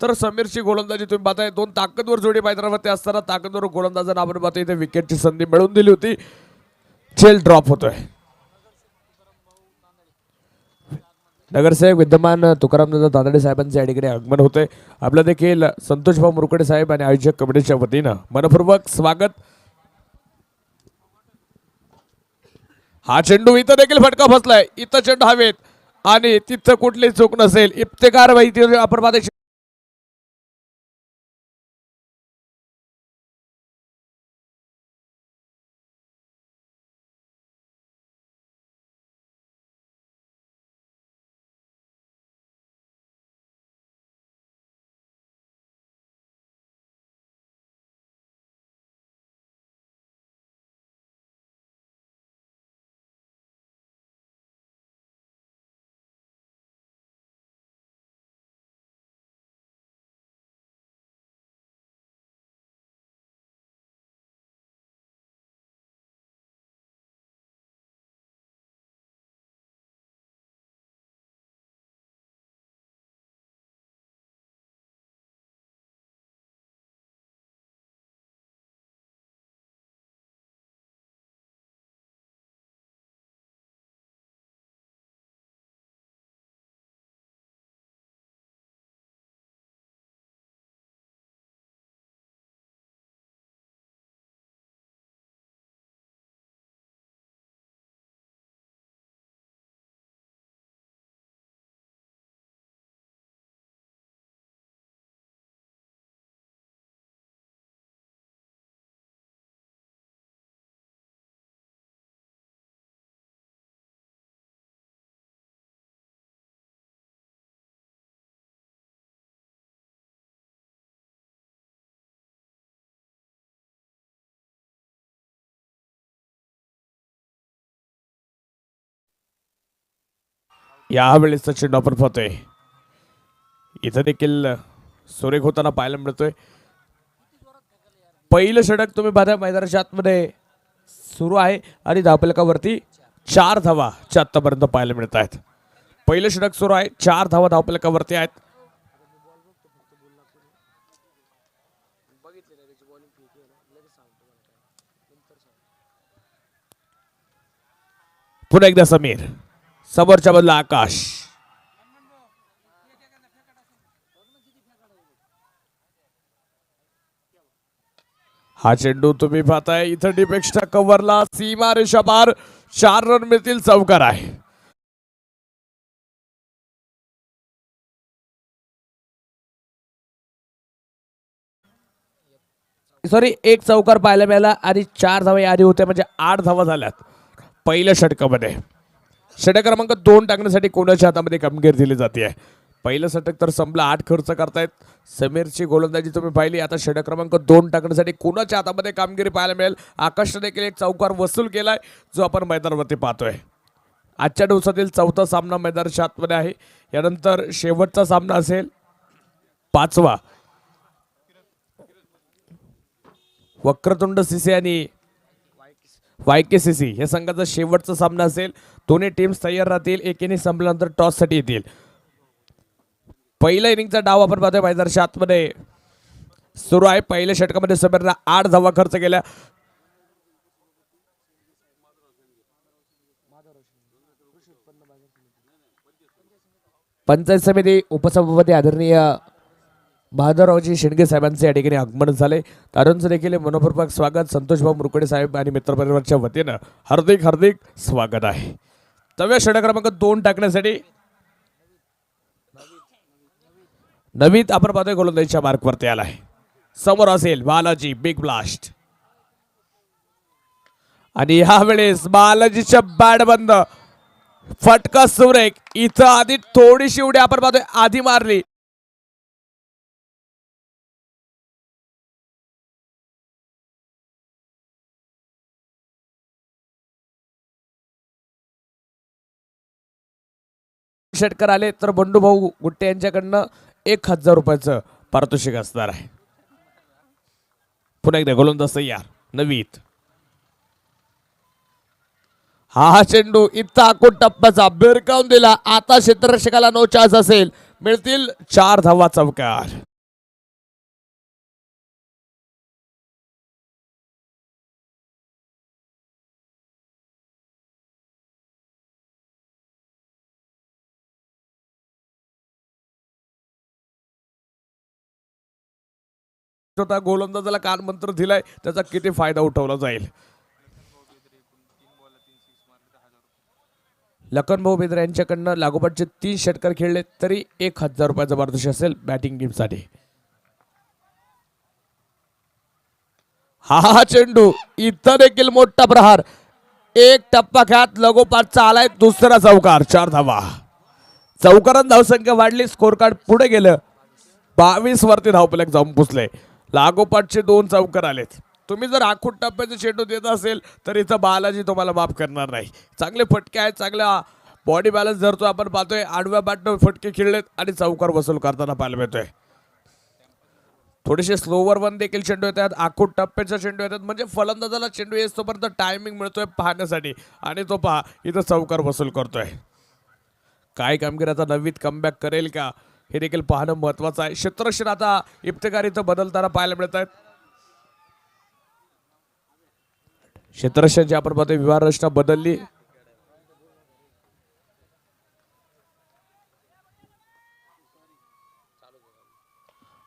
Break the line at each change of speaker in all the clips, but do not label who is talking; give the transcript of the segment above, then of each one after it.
तर समीरची गोलंदाजी तुम्ही पाहताय. दोन ताकदवर जोडी मैदानावरती असताना ताकदवर गोलंदाजांना आपण पाहतोय इथे विकेटची संधी मिळवून दिली होती. चेल ड्रॉप होतोय. नगरसेवक विद्यमान तुकारामदादा दादाडे साहेबांचे या ठिकाणी आगमन होते. आपलं देखील संतोषभाऊ मुरकडे साहेब आणि आयोजक कमिटीच्या वतीनं मनपूर्वक स्वागत. हा चेंडू इथं देखील फटका फसलाय. इथं चेंडू हवेत आणि तिथं कुठली चूक नसेल. इफ्तेकार वैद्य आपण पाहतोय. यावेळेस चेंडू आपण पाहतोय. इथं देखील सुरेख होताना पाहायला मिळतोय. पहिलं षटक तुम्ही पाहता मैदानाच्या आतमध्ये सुरू आहे आणि धावफलकावरती 4 धावा आतापर्यंत पाहायला मिळत आहेत. पहिलं षटक सुरू आहे. 4 धावा धावफलकावरती आहेत. पुन्हा एकदा समीर, समोरच्या बदला आकाश. हा चेंडू तुम्ही पाहताय इथं डिपेक्स्टा कव्हरला सीमा रेषा पार. 4 रन मिळतील. चौकार आहे. सॉरी, एक चौकार पाहायला मिळाला आणि 4 धावा यादी होत्या म्हणजे 8 धावा झाल्यात पहिल्या षटकामध्ये. षटक क्रमांक 2 टाकण्यासाठी कोणाच्या हातामध्ये कामगिरी दिली जाते. पहिलं षटक तर संपलं. 8 खर्च करतायत. समीरची गोलंदाजी तुम्ही पाहिली. आता षटक क्रमांक 2 टाकण्यासाठी कोणाच्या हातामध्ये कामगिरी पाहायला मिळेल. आकाशने देखील एक चौकार वसूल केलाय जो आपण मैदानावरती पाहतोय. आजच्या दिवसातील 4था सामना मैदानाच्या आतमध्ये आहे. यानंतर शेवटचा सामना असेल 5वा. वक्रतुंड सीसी आणि YKCC या संघाचा शेवटचा सामना असेल. दोन्ही टीम्स तयार राहतील. एक इनिंग संपल्यानंतर टॉस साठी येतील. पहिल्या इनिंगचा डाव आपण पाहतोय मैदानाच्या आतमध्ये सुरू आहे. पहिल्या षटकामध्ये समीरने 8 धावा खर्च केल्या. पंचायत समिती उपसभापती आदरणीय बहादूररावजी शिंदे साहेबांचे या ठिकाणी आगमन झाले. तरुणचं देखील मनपूर्वक स्वागत. संतोषभाऊ मुरकडे साहेब आणि मित्रपरिवारच्या वतीनं हार्दिक हार्दिक स्वागत आहे. तव्या षटक क्रमांक 2 टाकण्यासाठी नवीन आपण पाहतोय गोलंदाजीच्या मार्कवरती आलाय. समोर असेल बालाजी. बिग ब्लास्ट आणि यावेळेस बालाजीच्या बॅट बंद. फटका सुरेख. इथं आधी थोडीशी उडी आपण पाहतोय आधी मारली. षटकर आले तर बंडू भाऊ गुट्टे यांच्याकडनं 1000 रुपयाचं पारितोषिक असणार आहे. पुन्हा एकदा गोलंदाज तयार. नवीत. हा चेंडू इतका आखून टप्प्याचा भिरकावून दिला. आता क्षेत्ररक्षकाला नो चान्स असेल. मिळतील 4 धावा. चौकार. स्वतः गोलंदाजाला कान मंत्र दिलाय त्याचा किती फायदा उठवला जाईल. लखनभाऊ बेदरे यांच्याकडनं लागोपाठचे 3 षटकार खेळले तरी 1000 रुपयाचा पारितोषिक असेल बॅटिंग टीमसाठी. हा चेंडू इथं देखील मोठा प्रहार. एक टप्पा खेळात लगोपाठचा आलाय दुसरा चौकार. 4 धावा. चौकारात धावसंख्या वाढली. स्कोर कार्ड पुढे गेलं. 22 वरती धावफलक जाऊन पुसले. लागोपाठचे 2 चौकार आलेत. तुम्ही जर आखूट टप्प्याचे चेंडू देत असेल तर इथं बालाजी तुम्हाला माफ करणार नाही. चांगले फटके आहेत. चांगला बॉडी बॅलन्स धरतो. आपण पाहतोय आडव्या बॅटनं फटके खेळलेत आणि चौकार वसूल करताना पाहायला मिळतोय. थोडेसे स्लोवर वन देखील चेंडू येतात. आखूट टप्प्याचा चेंडू येतात. म्हणजे फलंदाजाला चेंडू येतोपर्यंत टायमिंग मिळतोय पाहण्यासाठी आणि तो पहा इथं चौकार वसूल करतोय. काय कामगिरी आता नववीत कमबॅक करेल का हे देखील पाहणं महत्वाचं आहे. क्षेत्ररक्षण आता इफ्तेकार इथं बदलताना पाहायला मिळत आहेत. क्षेत्ररक्षणची आपण पाहतोय विभाग रचना बदलली.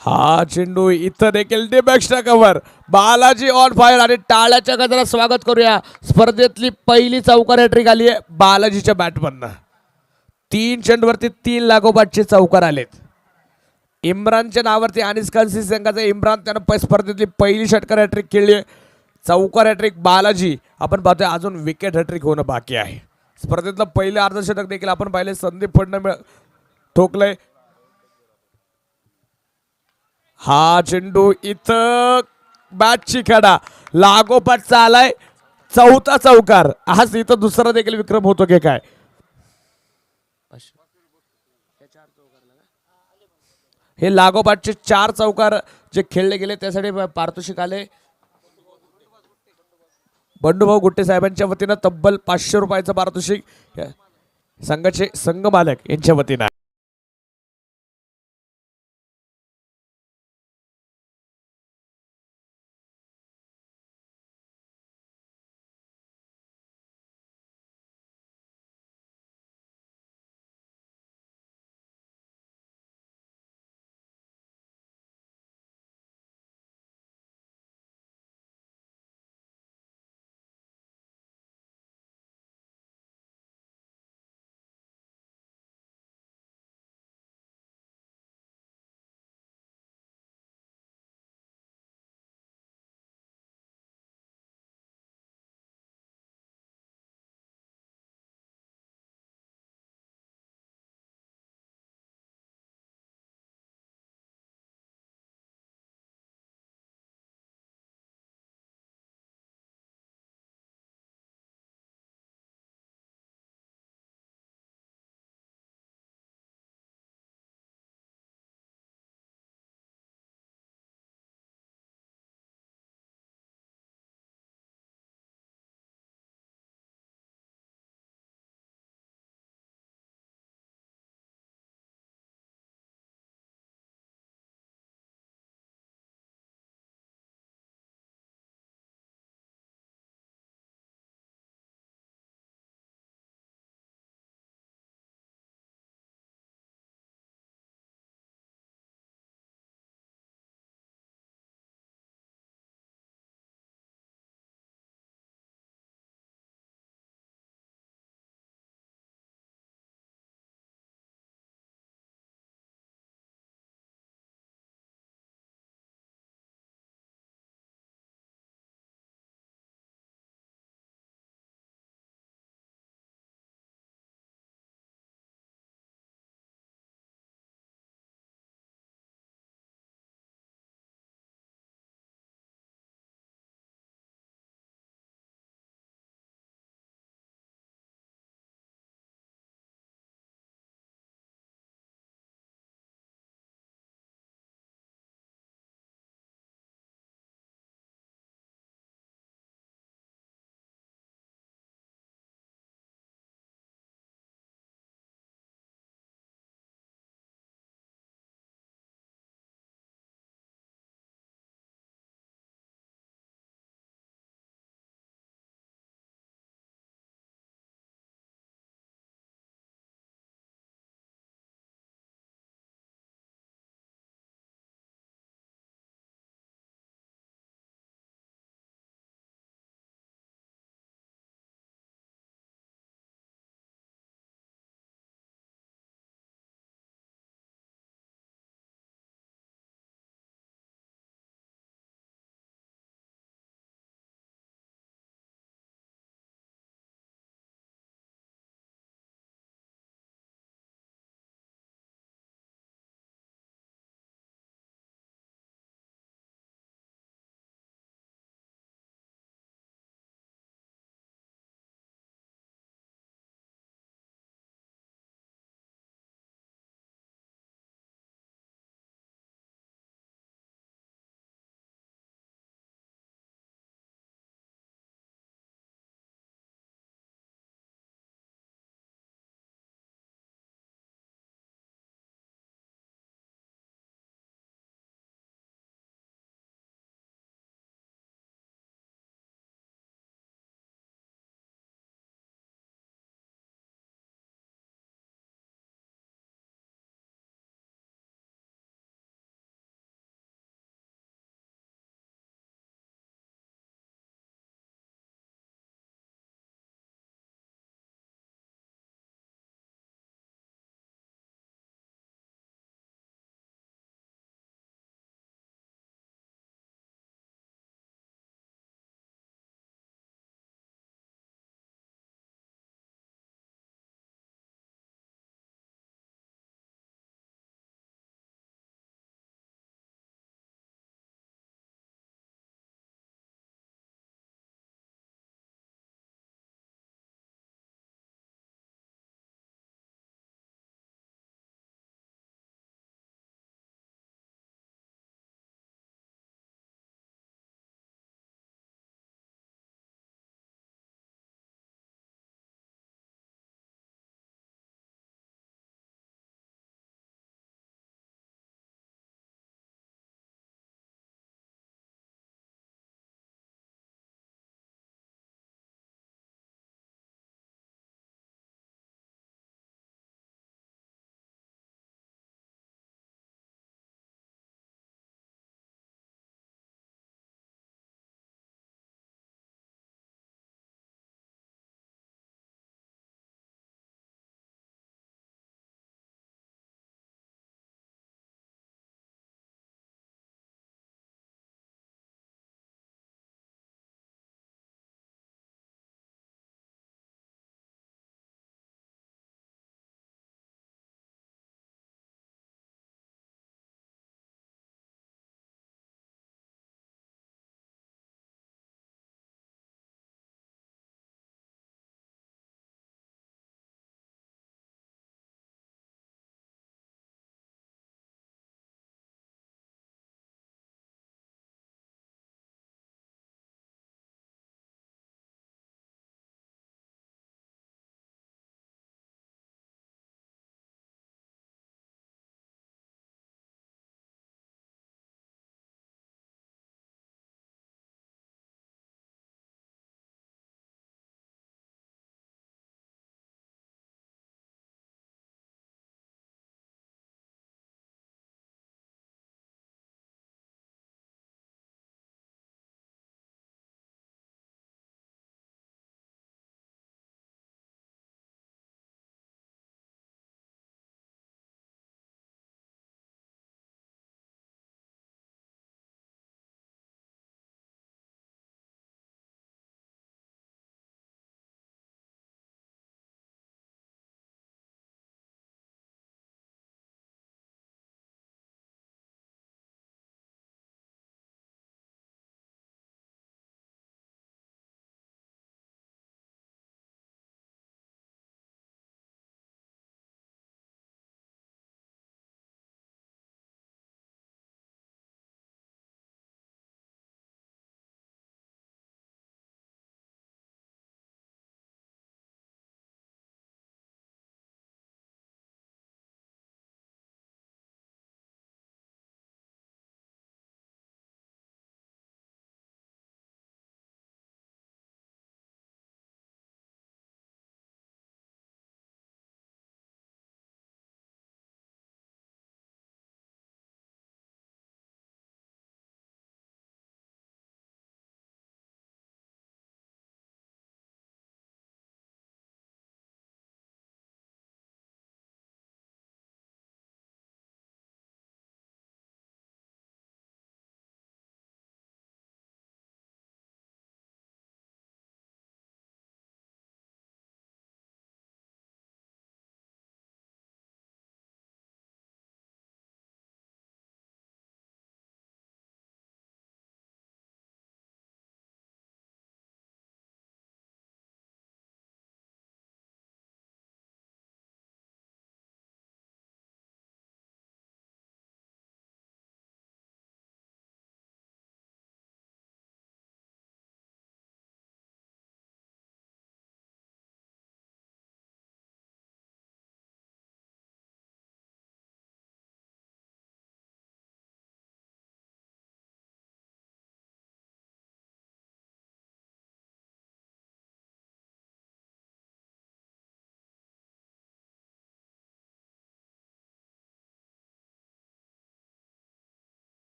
हा चेंडू इथं देखील डिबॅक्सचा कव्हर. बालाजी ऑन फायर आणि टाळ्याच्या गजरात स्वागत करूया. स्पर्धेतली पहिली चौकार हॅट्रिक आली आहे बालाजीच्या बॅटमधनं. 3 चेंडूवरती 3 लागोपाठचे चौकार आलेत. इम्रानच्या नावावरती अनिस खानसी संघाचा इम्रान त्यानं स्पर्धेतली पहिली षटकार हॅट्रिक खेळली आहे. चौकार हॅट्रिक बालाजी. आपण पाहतोय अजून विकेट हॅट्रिक होणं बाकी आहे. स्पर्धेतलं पहिलं अर्धशतक देखील आपण पाहिले संदीप फडणं ठोकलंय. हा चेंडू इथं बॅटची खडा लागोपाठचा आलाय. 4था चौकार. आज इथं दुसरा देखील विक्रम होतो की काय. हे लागोपाठचे 4 चौकार जे खेळले गेले त्यासाठी पारितोषिक आले बंडूभाऊ गुट्टे साहेबांच्या वतीनं तब्बल 500 रुपयाचं पारितोषिक संघाचे संघ मालक यांच्या वतीनं.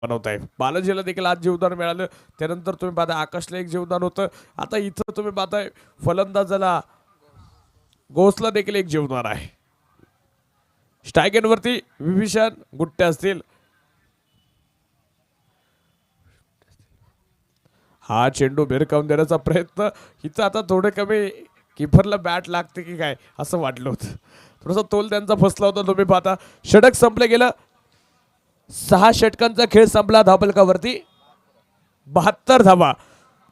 बनवताय. बालाजीला देखील आज जीवदान मिळालं. त्यानंतर तुम्ही पाहता आकाशला एक जीवदान होतं. आता इथं तुम्ही पाहताय फलंदाजाला गोसला देखील एक जीवदान आहे. स्ट्राईक एंडवरती विभीषण गुट्टे असतील. हा चेंडू भिरकावून देण्याचा प्रयत्न. इथं आता थोडे कमी किपरला बॅट लागते की काय असं वाटलं होतं. थोडासा तोल त्यांचा फसला होता. तुम्ही पाहता षटक संपले गेलं. 6 षटकांचा खेळ संपला. धावफलकावरती 72 धावा.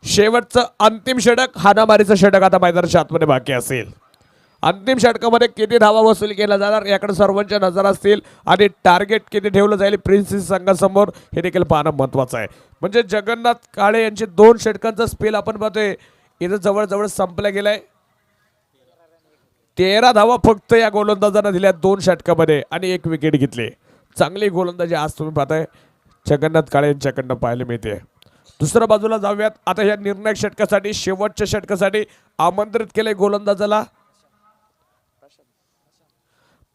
शेवटचं अंतिम षटक हाणामारीचं षटक आता मैदानाच्या आतमध्ये बाकी असेल. अंतिम षटकामध्ये किती धावा वसूल केला जाणार याकडे सर्वांच्या नजर असतील आणि टार्गेट किती ठेवलं जाईल प्रिन्सेस संघासमोर हे देखील पाहणं महत्वाचं आहे. म्हणजे जगन्नाथ काळे यांचे 2 षटकांचा स्पेल आपण पाहतोय इथं जवळजवळ संपला गेलाय. 13 धावा फक्त या गोलंदाजांना दिल्या 2 षटकामध्ये आणि 1 विकेट घेतली. चांगली गोलंदाजी आज तुम्ही पाहताय जगन्नाथ काळे यांच्याकडनं पाहायला मिळते. दुसऱ्या बाजूला जाऊयात. आता या निर्णायक षटकासाठी शेवटच्या षटकासाठी आमंत्रित केले गोलंदाजाला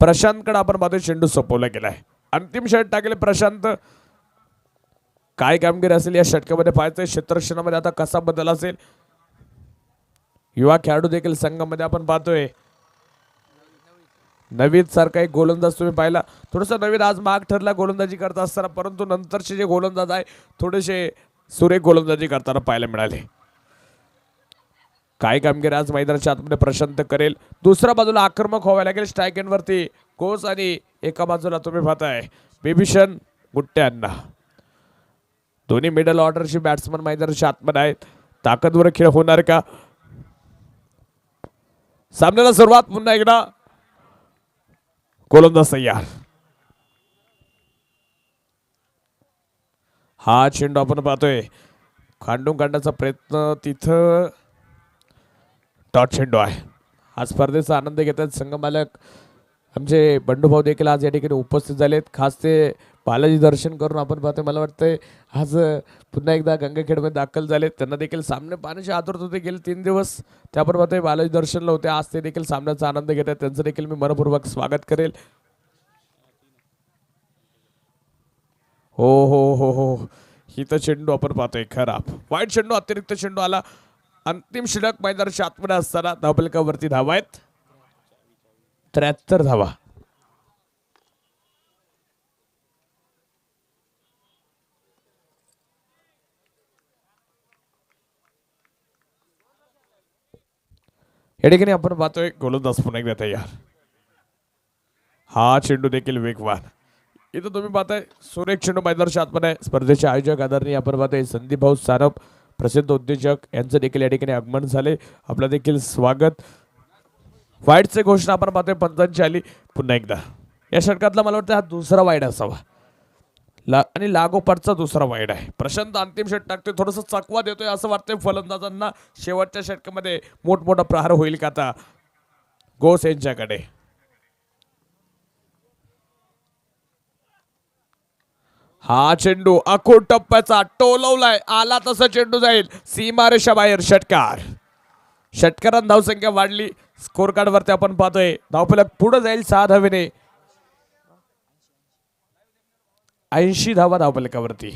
प्रशांतकडे आपण पाहतोय. चेंडू सोपवला गेलाय. अंतिम षटक टाकले प्रशांत. काय कामगिरी असेल या षटकामध्ये पाहायचंय. क्षेत्ररक्षणामध्ये आता कसा बदल असेल. युवा खेळाडू देखील संघामध्ये आपण पाहतोय. नवीद सारखा एक गोलंदाज तुम्ही पाहिला. थोडंसं नवीद आज माग ठरला गोलंदाजी करत असताना, परंतु नंतरचे जे गोलंदाज आहे थोडेसे सुरेख गोलंदाजी करताना पाहायला मिळाले. काय कामगिरी आज मैदानाच्या आतमध्ये प्रशांत करेल. दुसऱ्या बाजूला आक्रमक व्हावं लागेल. स्ट्राईक एंडवरती कोच आणि एका बाजूला तुम्ही पाहताय बिभीषण गुट्टे अण्णा. दोन्ही मिडल ऑर्डरची बॅट्समन मैदानाच्या आतमध्ये आहेत. ताकदवर खेळ होणार का. सामन्याला सुरुवात. पुन्हा एकदा गोलंदाज तयार. हा चेंडू आपण पाहतोय खांडून काढण्याचा प्रयत्न. तिथं डॉट चेंडू आहे. आज स्पर्धेचा आनंद घेतात संघमालक आमचे बंडूभाऊ देखील आज या ठिकाणी उपस्थित झालेत. खास ते बालाजी दर्शन करून आपण पाहतोय. मला वाटतंय आज पुन्हा एकदा गंगाखेडमध्ये दाखल झालेत. त्यांना देखील सामने पाहण्याची आतुरता होते. गेले 3 दिवस ते आपण पाहतोय बालाजी दर्शनला होते. आज ते देखील सामन्याचा आनंद घेतात. त्यांचं देखील मी मनपूर्वक स्वागत करेल. हो हो हो हो ही तर चेंडू आपण पाहतोय खराब. वाईट चेंडू. अतिरिक्त चेंडू आला. अंतिम षटक मैदानाच्या आतमध्ये असताना धावफलकावरती धावा आहेत 73 धावा. या ठिकाणी आपण पाहतोय गोलंदाज पुन्हा एकदा तयार. हा चेंडू देखील वेगवान. इथं तुम्ही पाहताय सुरेख चेंडू मैदानाच्या आतमध्ये. स्पर्धेचे आयोजक आदरणीय आपण पाहतोय संदीप भाऊ सारप प्रसिद्ध उद्योजक यांचं देखील या ठिकाणी आगमन झाले. आपलं देखील स्वागत. वाईडचे घोषणा आपण पाहतोय पंचांची आली. पुन्हा एकदा या षटकातला मला वाटतं हा दुसरा वाईड असावा आणि लागोपाठचा दुसरा वाईड आहे. प्रशांत अंतिम षटक टाकतोय. थोडंसं चकवा देतोय असं वाटतंय फलंदाजांना. शेवटच्या षटकामध्ये मोठमोठा प्रहार होईल का आता गोस यांच्याकडे. हा चेंडू अखूट टप्प्याचा टोलवलाय. आला तसा चेंडू जाईल सीमारेषा बाहेर. षटकार. षटकारांत धावसंख्या वाढली. स्कोर कार्ड वरती आपण पाहतोय धावफलक पुढे जाईल 6 धावेने. 80 धावा धावफलकावरती.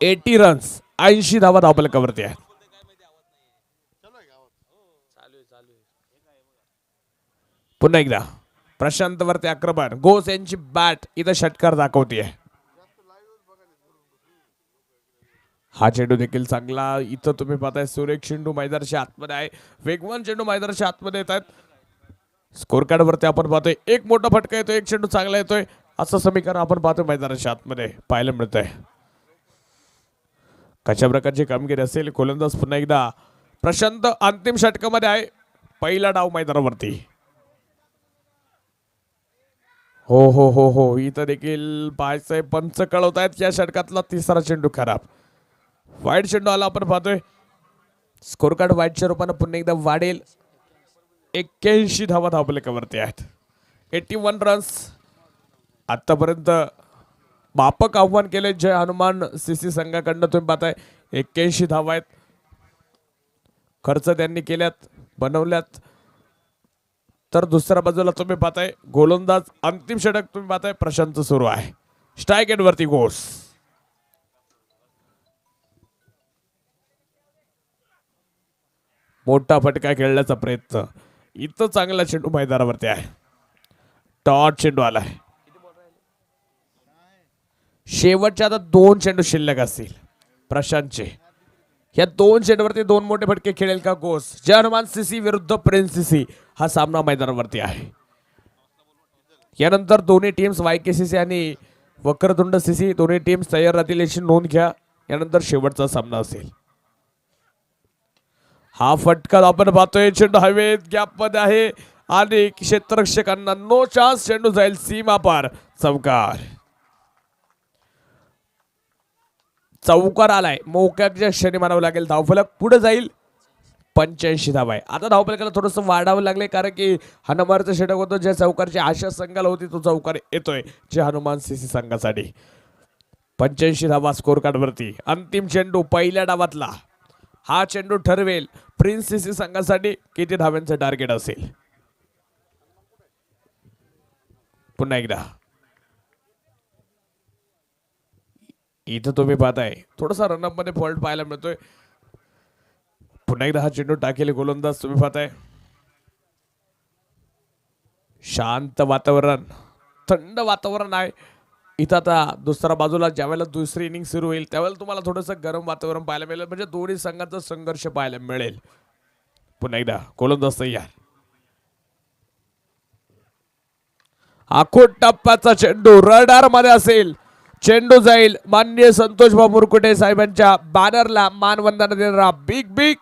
80 रन्स. 80 धावा धावफलकावरती आहे. पुन्हा एकदा प्रशांत वरती आक्रमण. गोस यांची बॅट इथं षटकार दाखवते. हा चेंडू देखील चांगला. इथं तुम्ही पाहताय सुरेख चेंडू मैदानाच्या आतमध्ये आहे. वेगवान चेंडू मैदानाच्या आतमध्ये येत आहेत. स्कोर कार्ड वरती आपण पाहतोय एक मोठा फटका येतोय. एक चेंडू चांगला येतोय असं समीकरण आपण पाहतोय मैदानाच्या आतमध्ये पाहायला मिळत आहे. कशा प्रकारची कामगिरी असेल. गोलंदाज पुन्हा एकदा प्रशांत अंतिम षटकामध्ये आहे. पहिला डाव मैदानावरती. हो हो हो हो इथं देखील पाहायचंय पंच कळवत आहेत. या षटकातला तिसरा चेंडू खराब. वाईट चेंडू आला आपण पाहतोय. स्कोर कार्ड वाईटच्या रूपाने पुन्हा एकदा वाढेल. 81 धावा धावफलकावरती आहेत. 81 रन्स. आतापर्यंत मापक आव्हान केले जय हनुमान सीसी संघाकडनं. तुम्ही पाहताय 81 धावा आहेत. खर्च त्यांनी केल्यात बनवल्यात. तर दुसऱ्या बाजूला तुम्ही पाहताय गोलंदाज अंतिम षटक तुम्ही पाहताय प्रशांत सुरू आहे. स्ट्राईक एंड वरती गोस. मोठा फटका खेळण्याचा प्रयत्न. इथं चांगला चेंडू मैदानावरती आहे. टॉट चेंडू आलाय. शेवटच्या आता 2 चेंडू शिल्लक असतील प्रशांतचे. या 2 चेंडूवरती 2 मोठे फटके खेळेल का गोस. जय हनुमान सीसी विरुद्ध प्रिन्स सीसी हा सामना मैदानावरती आहे. यानंतर दोन्ही टीम्स वायकेसीसी आणि वक्रतुंड सीसी दोन्ही टीम्स तयार राहतील याची नोंद घ्या. यानंतर शेवटचा सामना असेल. हा फटका आपण पाहतोय. चेंडू हवेत गॅप मध्ये आहे आणि क्षेत्ररक्षकांना नो चान्स. चेंडू जाईल सीमा पार. चौकार. चौकार आलाय. मोक्याच्या क्षणी म्हणावं लागेल. धावफलक पुढे जाईल. 85 धावा आहे. आता धावफलकाला थोडंसं वाढावं लागले कारण की हनुमानचं षटक होतं. ज्या चौकारची आशा संघाला होती तो चौकार येतोय जे हनुमान सीसी संघासाठी. 85 धावा स्कोर कार्ड वरती. अंतिम चेंडू पहिल्या डावातला. हा चेंडू ठरवेल प्रिन्स सीसी संघासाठी किती धाव्यांचं टार्गेट असेल. पुन्हा एकदा इथं तुम्ही पाहताय थोडासा रनअप मध्ये फॉल्ट पाहायला मिळतोय. पुन्हा एकदा हा चेंडू टाकेल गोलंदाज तुम्ही पाहताय. शांत वातावरण, थंड वातावरण आहे इथं. आता दुसऱ्या बाजूला ज्यावेळेला दुसरी इनिंग सुरू होईल त्यावेळेला तुम्हाला थोडंसं गरम वातावरण पाहायला मिळेल. म्हणजे दोन्ही संघांचा संघर्ष पाहायला मिळेल. पुन्हा एकदा गोलंदाज तयार. आखोट टप्प्याचा चेंडू रडार मध्ये असेल. चेंडू जाईल माननीय संतोष भाऊ मुरकुटे साहेबांच्या बॅनरला मानवंदना देणारा बिग बिग.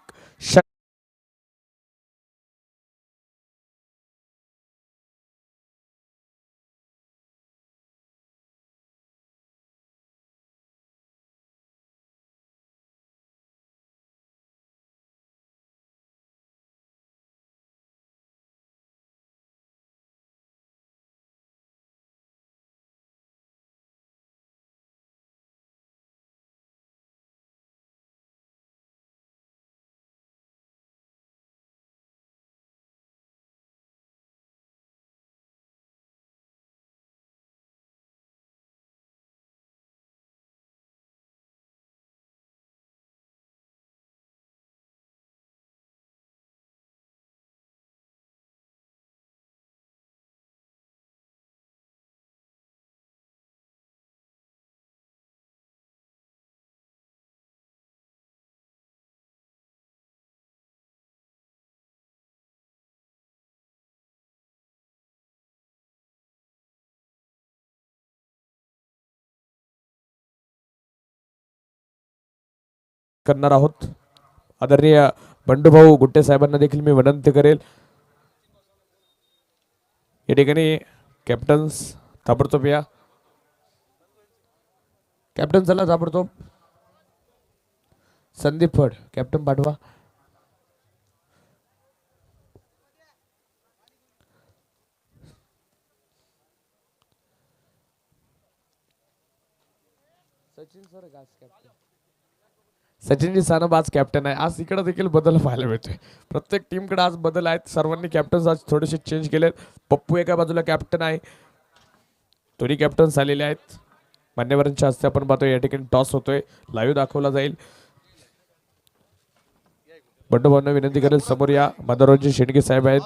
करणार आहोत. आदरणीय बंडूभाऊ गुट्टे साहेबांना देखील मी विनंती करेल. या ठिकाणी कॅप्टन्स ताबडतोब या. कॅप्टन चला ताबडतोब. संदीप फड कॅप्टन पाठवा. Sachin sir captain. सचिनजी सानप आज कॅप्टन आहे. आज इकडे देखील बदल पाहायला मिळतोय. प्रत्येक टीमकडे आज बदल आहेत. सर्वांनी कॅप्टन्स आज थोडेसे चेंज केलेत. पप्पू एका बाजूला कॅप्टन आहे. दोन्ही कॅप्टन्स आलेले आहेत. मान्यवरांच्या हस्ते आपण पाहतोय या ठिकाणी टॉस होतोय. लाईव्ह दाखवला जाईल. बंडू भाऊंना विनंती करेल समोर या. माधवरावजी शेंडगे साहेब आहेत.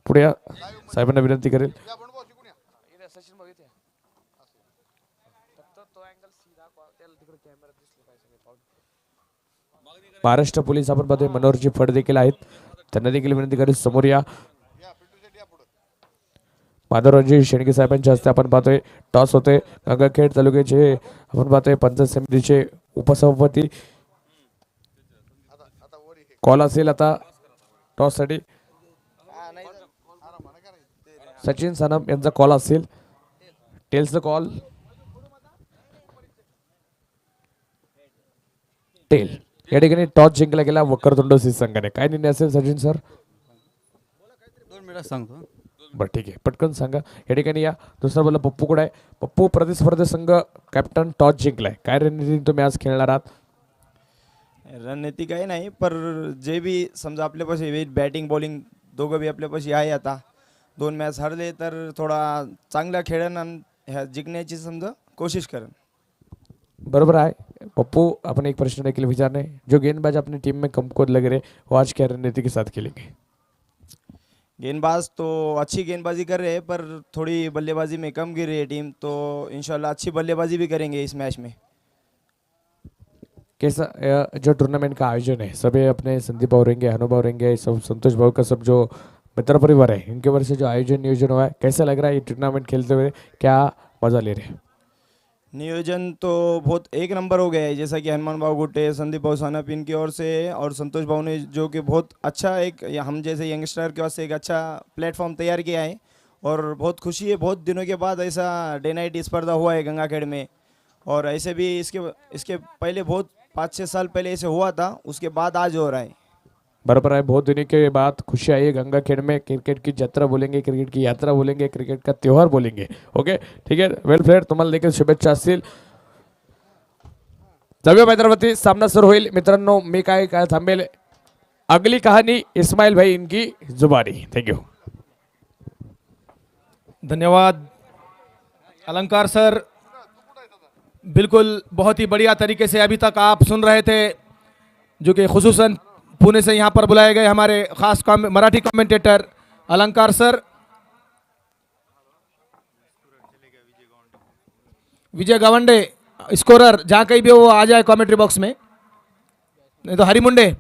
पुढे या. साहेबांना विनंती करेल. महाराष्ट्र पोलीस आपण पाहतोय मनोहरजी फड देखील आहेत. त्यांना देखील विनंती करेल समोर या. माधवरावजी शेंडगे साहेबांच्या हस्ते आपण पाहतोय टॉस होतोय. गंगाखेड तालुक्याचे आपण पाहतोय पंचायत समितीचे उपसभापती. कॉल असेल आता टॉस साठी. सचिन सानप यांचा कॉल असेल. टेल्सचा कॉल. टेल. या ठिकाणी टॉस जिंकला गेला वक्रतुंड सीसी संघाने. काय निर्णय असेल सचिन सर.
2 मिनिटात सांगतो.
बरं ठीक आहे पटकन सांगा. या ठिकाणी या. दुसरा बोला पप्पू कुठे आहे. पप्पू प्रतिस्पर्धी संघ कॅप्टन टॉस जिंकलाय. काय रणनीती तुम्ही आज खेळणार आहात.
रणनीती काही नाही पर जे बी समजा आपल्यापाशी वेट बॅटिंग बॉलिंग दोघं बी आपल्यापाशी आहे आता. 2 मॅच हरले तर थोडा चांगला खेळन आणि ह्या जिंकण्याची समजा कोशिश करेन.
बरोबर है पप्पू, अपने एक प्रश्न के लिए विचारने, जो गेंदबाज अपनी टीम में कमकुवत लग रहे वो आज क्या रणनीति के साथ खेलेंगे?
गेंदबाज तो अच्छी गेंदबाजी कर रहे हैं पर थोड़ी बल्लेबाजी में कम गिर रही है टीम, तो इंशाल्लाह अच्छी बल्लेबाजी भी करेंगे इस मैच में.
कैसा जो टूर्नामेंट का आयोजन है, सभी अपने संदीप भाव रहेंगे, हनु भाव रहेंगे, सब संतोष भाव का सब जो मित्र परिवार है, इनके वजह से जो आयोजन नियोजन हुआ है, कैसा लग रहा है ये टूर्नामेंट खेलते हुए, क्या मजा ले रहे हैं?
नियोजन तो बहुत एक नंबर हो गया है, जैसा कि हनुमान भाव गुट्टे, संदीप भाव सानप इनकी ओर से और संतोष भाव ने जो कि बहुत अच्छा एक हम जैसे यंगस्टर के वास्ते एक अच्छा प्लेटफॉर्म तैयार किया है. और बहुत खुशी है, बहुत दिनों के बाद ऐसा डे नाइट स्पर्धा हुआ है गंगाखेड़ में. और ऐसे भी इसके पहले बहुत 5-6 साल पहले ऐसे हुआ था, उसके बाद आज हो रहा है.
बराबर है, बहुत दिनों के बाद खुशी आई है गंगाखेड़ में. क्रिकेट की यात्रा बोलेंगे, क्रिकेट की यात्रा बोलेंगे, क्रिकेट का त्योहार बोलेंगे. ओके ठीक आहे, वेल प्लेयर, तुम्हाला देखील शुभेच्छा असतील. जाऊया मैदानावरती, सामना सुरू होईल. मित्रांनो मी काय थांबेल, अगली कहानी इस्माइल भाई इनकी जुबानी. थँक्यू.
धन्यवाद अलंकार सर. बिल्कुल बहुत ही बढ़िया तरीके से अभी तक आप सुन रहे थे, जो कि खुसूसन पुणे से यहाँ पर बुलाए गए हमारे खास मराठी कमेंटेटर अलंकार सर. विजय गावंडे स्कोरर, जहाँ कहीं भी वो आ जाए कमेंट्री बॉक्स में, नहीं तो हरी मुंडे.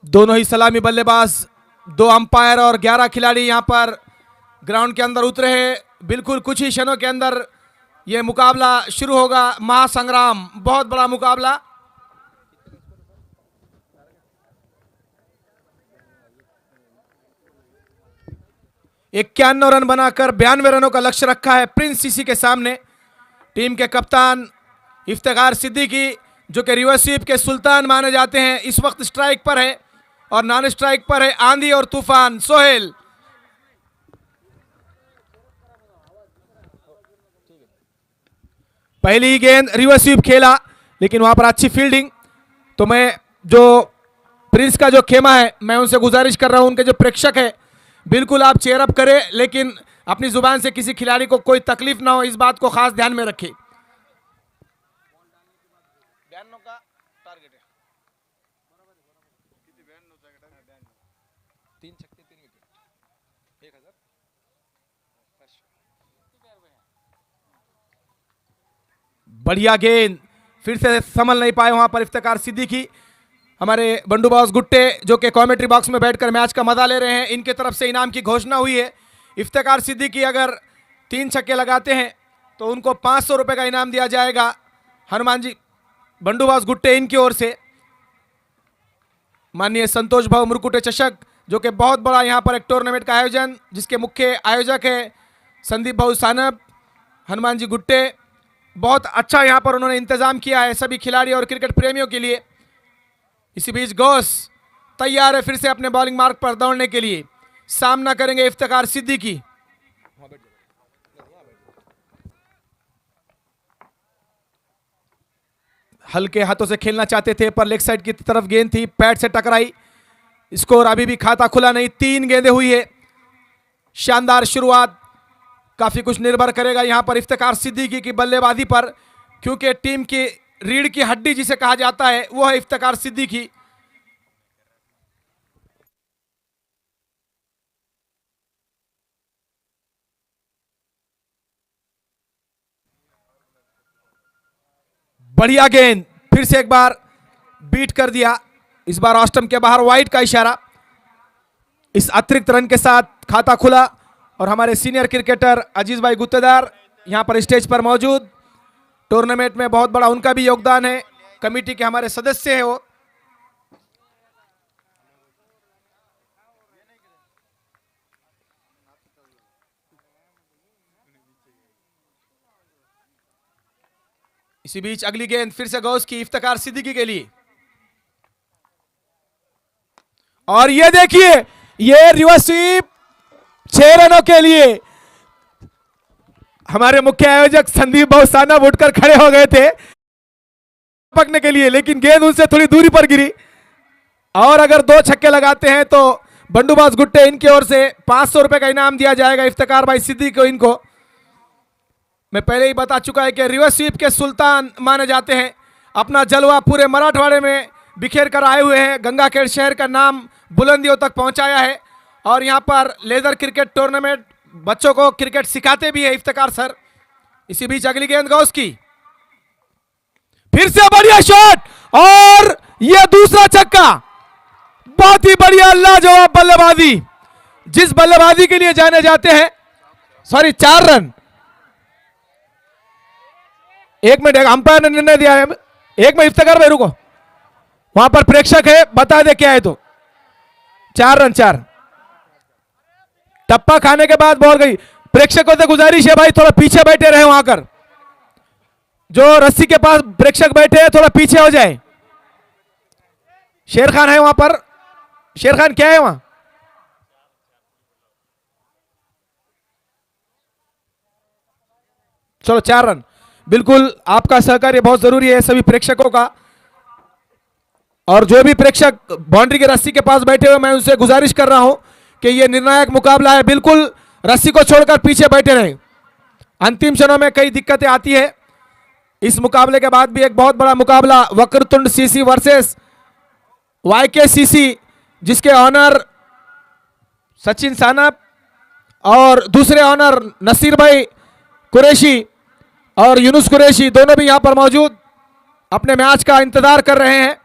दोनों ही सलामी बल्लेबाज, 2 अंपायर और 11 खिलाड़ी यहां पर ग्राउंड के अंदर उतरे हैं. बिल्कुल कुछ ही क्षणों के अंदर यह मुकाबला शुरू होगा. महासंग्राम, बहुत बड़ा मुकाबला. इक्यानवे रन बनाकर 92 रनों का लक्ष्य रखा है प्रिंस सीसी के सामने. टीम के कप्तान इफ्तिखार सिद्दीकी, जो कि रिवर्स स्वीप के सुल्तान माने जाते हैं, इस वक्त स्ट्राइक पर है. और नॉन स्ट्राइक पर है आंधी और तूफान सोहेल. पहली ही गेंद रिवर्स स्वीप खेला, लेकिन वहां पर अच्छी फील्डिंग. तो मैं जो प्रिंस का जो खेमा है, मैं उनसे गुजारिश कर रहा हूं, उनके जो प्रेक्षक है, बिल्कुल आप चेयर अप करें, लेकिन अपनी जुबान से किसी खिलाड़ी को कोई तकलीफ ना हो, इस बात को खास ध्यान में रखें. बढ़िया गेंद, फिर से संभल नहीं पाए वहां पर इफ्तिखार सिद्दीकी. हमारे बंडू बॉस गुट्टे, जो कि कमेंट्री बॉक्स में बैठकर मैच का मजा ले रहे हैं, इनके तरफ से इनाम की घोषणा हुई है. इफ्तिखार सिद्दीकी अगर 3 छक्के लगाते हैं तो उनको 500 रुपये का इनाम दिया जाएगा. हनुमान जी बंडू बॉस गुट्टे इनकी ओर से. माननीय संतोष भाव मुरकुटे चषक, जो कि बहुत बड़ा यहाँ पर एक टूर्नामेंट का आयोजन, जिसके मुख्य आयोजक है संदीप भाऊ सानप. हनुमान जी गुट्टे, बहुत अच्छा यहाँ पर उन्होंने इंतजाम किया है सभी खिलाड़ी और क्रिकेट प्रेमियों के लिए. इसी बीच घोष तैयार है फिर से अपने बॉलिंग मार्ग पर दौड़ने के लिए. सामना करेंगे इफ्तिखार सिद्दीकी. हल्के हाथों से खेलना चाहते थे, पर लेग साइड की तरफ गेंद थी, पैड से टकराई. स्कोर अभी भी खाता खुला नहीं, 3 गेंदें हुई है. शानदार शुरुआत, काफी कुछ निर्भर करेगा यहां पर इफ्तिखार सिद्दीकी की बल्लेबाजी पर, क्योंकि टीम की रीढ़ की हड्डी जिसे कहा जाता है वो है इफ्तिखार सिद्दीकी. बढ़िया गेंद, फिर से एक बार बीट कर दिया. इस बार ऑस्टम के बाहर वाइड का इशारा. इस अतिरिक्त रन के साथ खाता खुला. और हमारे सीनियर क्रिकेटर अजीज भाई गुत्तेदार यहां पर स्टेज पर मौजूद. टूर्नामेंट में बहुत बड़ा उनका भी योगदान है, कमेटी के हमारे सदस्य हैं वो. इसी बीच अगली गेंद फिर से गौस की इफ्तिखार सिद्दीकी के लिए. और ये देखिए, ये रिवर्स स्वीप 6 रनों के लिए हमारे मुख्य आयोजक संदीप भाऊ सानप उठकर खड़े हो गए थे पकड़ने के लिए, लेकिन गेंद उनसे थोड़ी दूरी पर गिरी। और अगर 2 छक्के लगाते हैं तो बंडूबाज गुट्टे इनकी ओर से 500 रुपए का इनाम दिया जाएगा इफ्तिकार भाई सिद्दीकी को। इनको मैं पहले ही बता चुका है कि रिवर्स स्वीप के सुल्तान माने जाते हैं। अपना जलवा पूरे मराठवाड़े में बिखेर कर आए हुए हैं, गंगाखेड़ शहर का नाम बुलंदियों तक पहुंचाया है। और यहां पर लेदर क्रिकेट टूर्नामेंट, बच्चों को क्रिकेट सिखाते भी है इफ्तिकार सर। इसी बीच अगली गेंद गौस की, फिर से बढ़िया शॉट और यह दूसरा छक्का। बहुत ही बढ़िया लाजवाब बल्लेबाजी, जिस बल्लेबाजी के लिए जाने जाते हैं। Sorry 4 run. 1 मिनट, अंपायर ने निर्णय दिया है। 1 मिनट इफ्तिकार भाई रुको, वहां पर प्रेक्षक है, बता दे क्या है। तो 4 रन 4। टप्पा खाने के बाद बॉल गई। प्रेक्षकों से गुजारिश है भाई थोड़ा पीछे बैठे रहे, वहां कर जो रस्सी के पास प्रेक्षक बैठे हैं थोड़ा पीछे हो जाए। शेर खान है वहां पर। शेर खान क्या है वहां? चलो 4 रन। बिल्कुल आपका सहकार्य बहुत जरूरी है सभी प्रेक्षकों का। और जो भी प्रेक्षक बाउंड्री के रस्सी के पास बैठे हुए, मैं उनसे गुजारिश कर रहा हूं कि यह निर्णायक मुकाबला है, बिल्कुल रस्सी को छोड़कर पीछे बैठे रहे। अंतिम क्षणों में कई दिक्कतें आती है। इस मुकाबले के बाद भी एक बहुत बड़ा मुकाबला वक्रतुंड सीसी वर्सेस वाईके सीसी, जिसके ऑनर सचिन सानप और दूसरे ऑनर नसीर भाई कुरैशी और यूनुस कुरैशी, दोनों भी यहां पर मौजूद अपने मैच का इंतजार कर रहे हैं।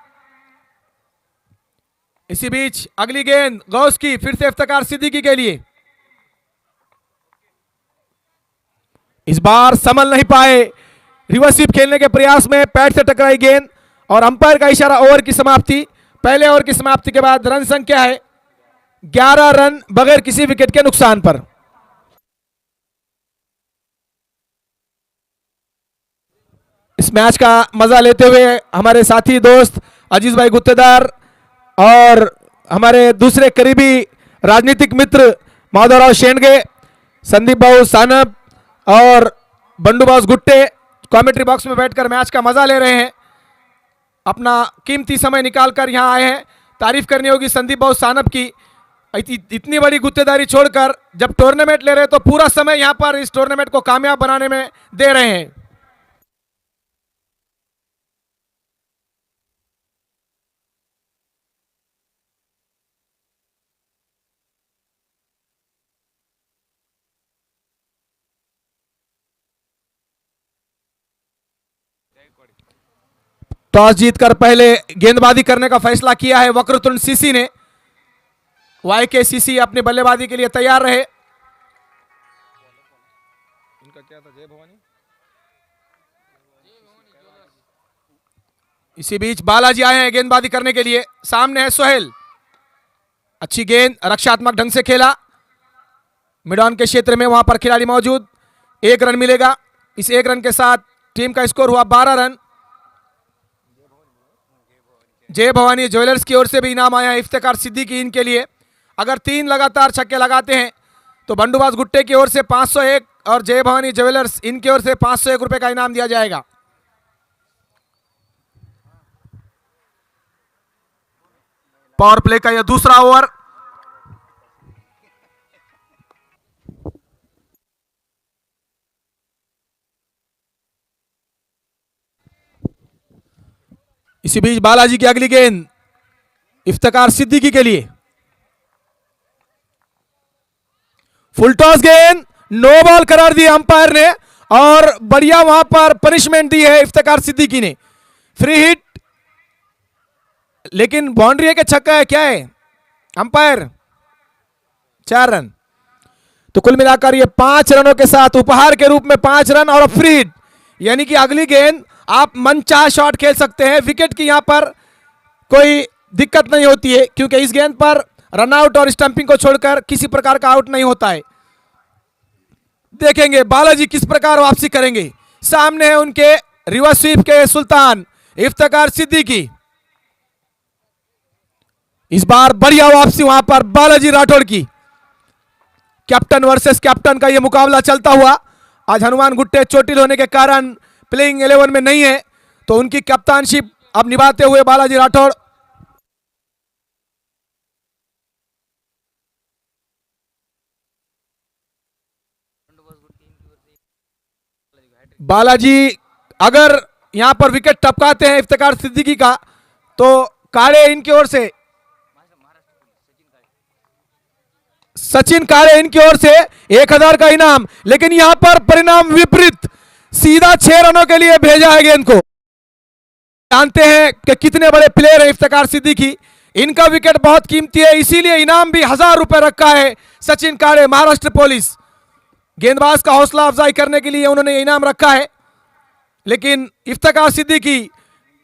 इसी बीच अगली गेंद गौस की, फिर से इफ्तिकार सिद्दीकी के लिए। इस बार संभल नहीं पाए, रिवर्स स्वीप खेलने के प्रयास में पैड से टकराई गेंद और अंपायर का इशारा ओवर की समाप्ति। पहले ओवर की समाप्ति के बाद रन संख्या है 11 रन बगैर किसी विकेट के नुकसान पर। इस मैच का मजा लेते हुए हमारे साथी दोस्त अजीज भाई गुत्तेदार और हमारे दूसरे करीबी राजनीतिक मित्र माधवराव शेंडगे, संदीप भाऊ सानप और बंडूबाज गुट्टे कमेंट्री बॉक्स में बैठकर मैच का मजा ले रहे हैं। अपना कीमती समय निकालकर यहां आए हैं। तारीफ करनी होगी संदीप भाऊ सानप की, इतनी बड़ी गुत्तेदारी छोड़कर जब टूर्नामेंट ले रहे तो पूरा समय यहां पर इस टूर्नामेंट को कामयाब बनाने में दे रहे हैं। टॉस जीतकर पहले गेंदबाजी करने का फैसला किया है वक्रतुंड सीसी ने। वाईके सीसी अपनी बल्लेबाजी के लिए तैयार रहे। इनका क्या था? जय भवानी। इसी बीच बालाजी आए हैं गेंदबाजी करने के लिए। सामने है सोहेल, अच्छी गेंद, रक्षात्मक ढंग से खेला। मिड ऑन के क्षेत्र में वहां पर खिलाड़ी मौजूद। 1 रन मिलेगा। इस 1 रन के साथ टीम का स्कोर हुआ 12 रन। जय भवानी ज्वेलर्स की ओर से भी इनाम आया है इफ्तिकार सिद्दीकी इनके लिए। अगर 3 लगातार छक्के लगाते हैं तो बंडूबाज गुट्टे की ओर से 501 और जय भवानी ज्वेलर्स इनकी ओर से 501 रुपए का इनाम दिया जाएगा। पावर प्ले का यह दूसरा ओवर। इसी बीच बालाजी की अगली गेंद इफ्तिकार सिद्दीकी के लिए। फुल टॉस गेंद, नो बॉल करार दी अंपायर ने और बढ़िया वहां पर पनिशमेंट दी है इफ्तिकार सिद्दीकी ने। फ्री हिट, लेकिन बाउंड्री है कि छक्का है, क्या है अंपायर? 4 रन। तो कुल मिलाकर ये 5 रनों के साथ उपहार के रूप में 5 रन और फ्री हिट, यानी कि अगली गेंद आप मनचाहा शॉट खेल सकते हैं। विकेट की यहां पर कोई दिक्कत नहीं होती है क्योंकि इस गेंद पर रनआउट और स्टंपिंग को छोड़कर किसी प्रकार का आउट नहीं होता है। देखेंगे बालाजी किस प्रकार वापसी करेंगे। सामने है उनके रिवर्स स्वीप के सुल्तान इफ्तिकार सिद्दीकी। इस बार बढ़िया वापसी वहां पर बालाजी राठौड़ की। कैप्टन वर्सेस कैप्टन का यह मुकाबला चलता हुआ। आज हनुमान गुट्टे चोटिल होने के कारण प्लेइंग 11 में नहीं है, तो उनकी कप्तानशिप अब निभाते हुए बालाजी राठौड़। बालाजी अगर यहां पर विकेट टपकाते हैं इफ्तिकार सिद्दीकी का, तो काड़े इनकी ओर से, सचिन काड़े इनकी ओर से 1000 का इनाम। लेकिन यहां पर परिणाम विपरीत, सीधा 6 रनों के लिए भेजा है गेंद को। जानते हैं कि कितने बड़े प्लेयर हैं इफ्तिकार सिद्दीकी, इनका विकेट बहुत कीमती है, इसीलिए इनाम भी 1000 रुपए रखा है सचिन काड़े, महाराष्ट्र पुलिस। गेंदबाज का हौसला अफजाई करने के लिए उन्होंने इनाम रखा है। लेकिन इफ्तिकार सिद्दीकी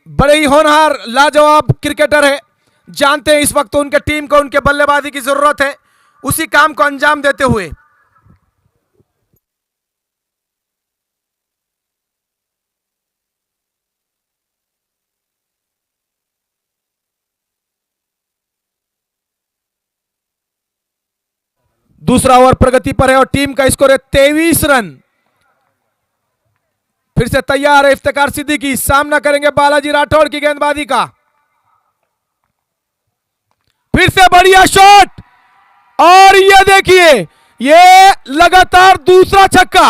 बड़े ही होनहार लाजवाब क्रिकेटर है, जानते हैं इस वक्त उनके टीम को उनके बल्लेबाजी की जरूरत है, उसी काम को अंजाम देते हुए। दूसरा ओवर प्रगति पर है और टीम का स्कोर है 23 रन। फिर से तैयार है इफ्तिकार सिद्दीकी, सामना करेंगे बालाजी राठौड़ की गेंदबाजी का। फिर से बढ़िया शॉट और ये देखिए, ये लगातार दूसरा छक्का।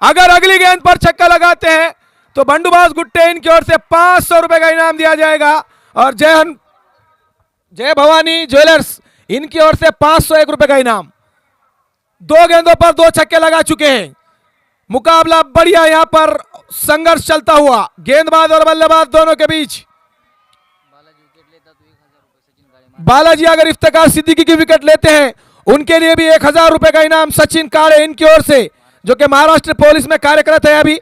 अगर अगली गेंद पर छक्का लगाते हैं तो बंडूबाज गुट्टे इनकी ओर से 500 रुपए का इनाम दिया जाएगा। और जय भवानी ज्वेलर्स इनकी ओर से 501 रुपए का इनाम। 2 गेंदों पर 2 छक्के लगा चुके हैं। मुकाबला बढ़िया यहां पर संघर्ष चलता हुआ गेंदबाज और बल्लेबाज दोनों के बीच। बालाजी अगर इफ्तिकार सिद्दीकी की विकेट लेते हैं उनके लिए भी 1000 रुपए का इनाम सचिन काड़े इनकी ओर से, जो कि महाराष्ट्र पुलिस में कार्यरत है अभी।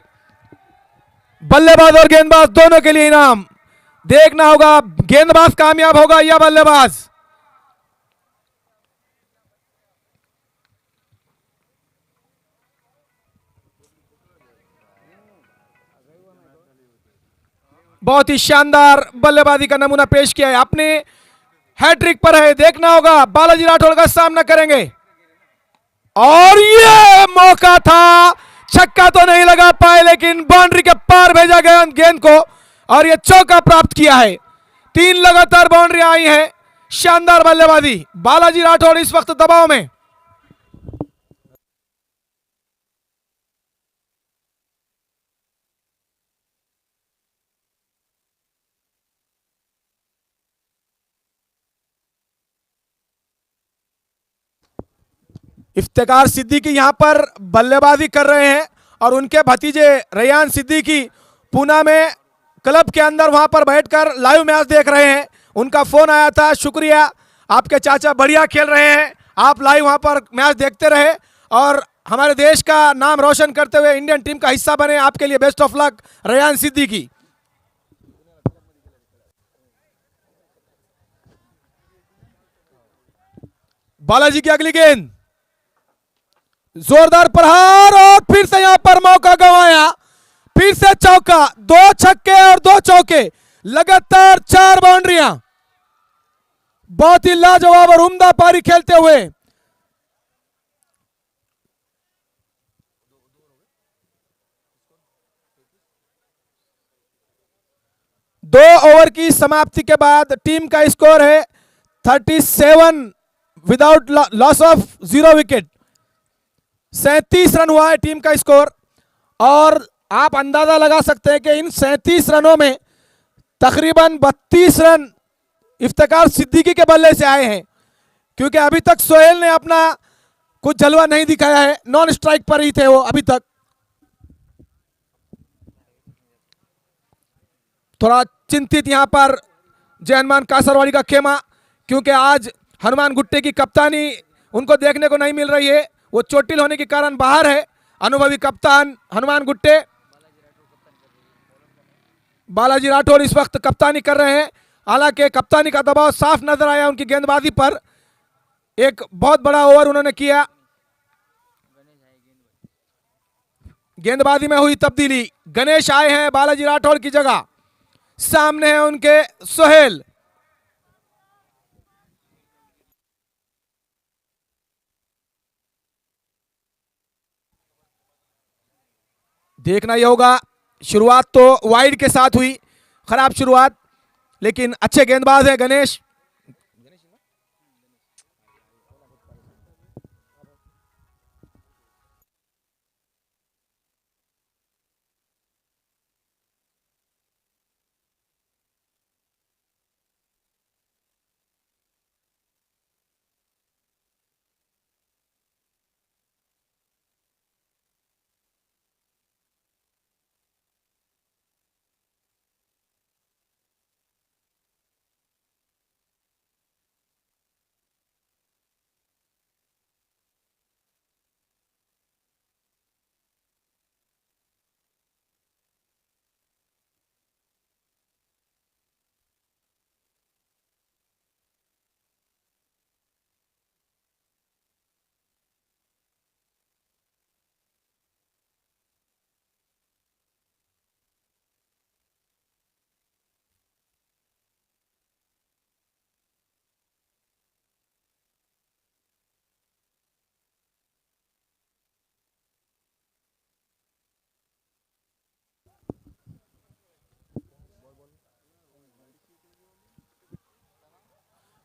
बल्लेबाज और गेंदबाज दोनों के लिए इनाम। देखना होगा गेंदबाज कामयाब होगा या बल्लेबाज। बहुत ही शानदार बल्लेबाजी का नमूना पेश किया है, अपने हैट्रिक पर है। देखना होगा बालाजी राठौड़ का सामना करेंगे। और ये मौका था, छक्का तो नहीं लगा पाए लेकिन बाउंड्री के पार भेजा गया गेंद को और ये चौका प्राप्त किया है। 3 लगातार बाउंड्री आई हैं। शानदार बल्लेबाजी। बालाजी राठौड़ इस वक्त दबाव में। इफ्तिकार सिद्दीकी यहां पर बल्लेबाजी कर रहे हैं और उनके भतीजे रेयान सिद्दीकी पूना में क्लब के अंदर वहां पर बैठकर लाइव मैच देख रहे हैं। उनका फोन आया था, शुक्रिया, आपके चाचा बढ़िया खेल रहे हैं, आप लाइव वहां पर मैच देखते रहे और हमारे देश का नाम रोशन करते हुए इंडियन टीम का हिस्सा बने। आपके लिए best of luck Rayan Siddiqui. Balaji की अगली गेंद, जोरदार प्रहार और फिर से यहां पर मौका गंवाया। फिर से चौका, 2 छक्के और 2 चौके, लगातार 4 बाउंड्रियां। बहुत ही लाजवाब और उम्दा पारी खेलते हुए दो ओवर की समाप्ति के बाद टीम का स्कोर है 37 without loss of 0 wicket. 37 run हुआ है टीम का स्कोर और आप अंदाजा लगा सकते हैं कि इन 37 रनों में तकरीबन 32 रन इफ्तिकार सिद्दीकी के बल्ले से आए हैं, क्योंकि अभी तक सोहेल ने अपना कुछ जलवा नहीं दिखाया है, नॉन स्ट्राइक पर ही थे वो अभी तक। थोड़ा चिंतित यहां पर जय हनुमान कासरवाड़ी का खेमा, क्योंकि आज हनुमान गुट्टे की कप्तानी उनको देखने को नहीं मिल रही है, वो चोटिल होने के कारण बाहर है। अनुभवी कप्तान हनुमान गुट्टे बालाजी राठौड़ इस वक्त कप्तानी कर रहे हैं। हालांकि कप्तानी का दबाव साफ नजर आया उनकी गेंदबाजी पर। एक बहुत बड़ा ओवर उन्होंने किया। गेंदबाजी में हुई तब्दीली, गणेश आए हैं बालाजी राठौड़ की जगह, सामने है उनके सोहेल। देखना ही होगा। शुरुआत तो वाइड के साथ हुई, खराब शुरुआत, लेकिन अच्छे गेंदबाज है गणेश।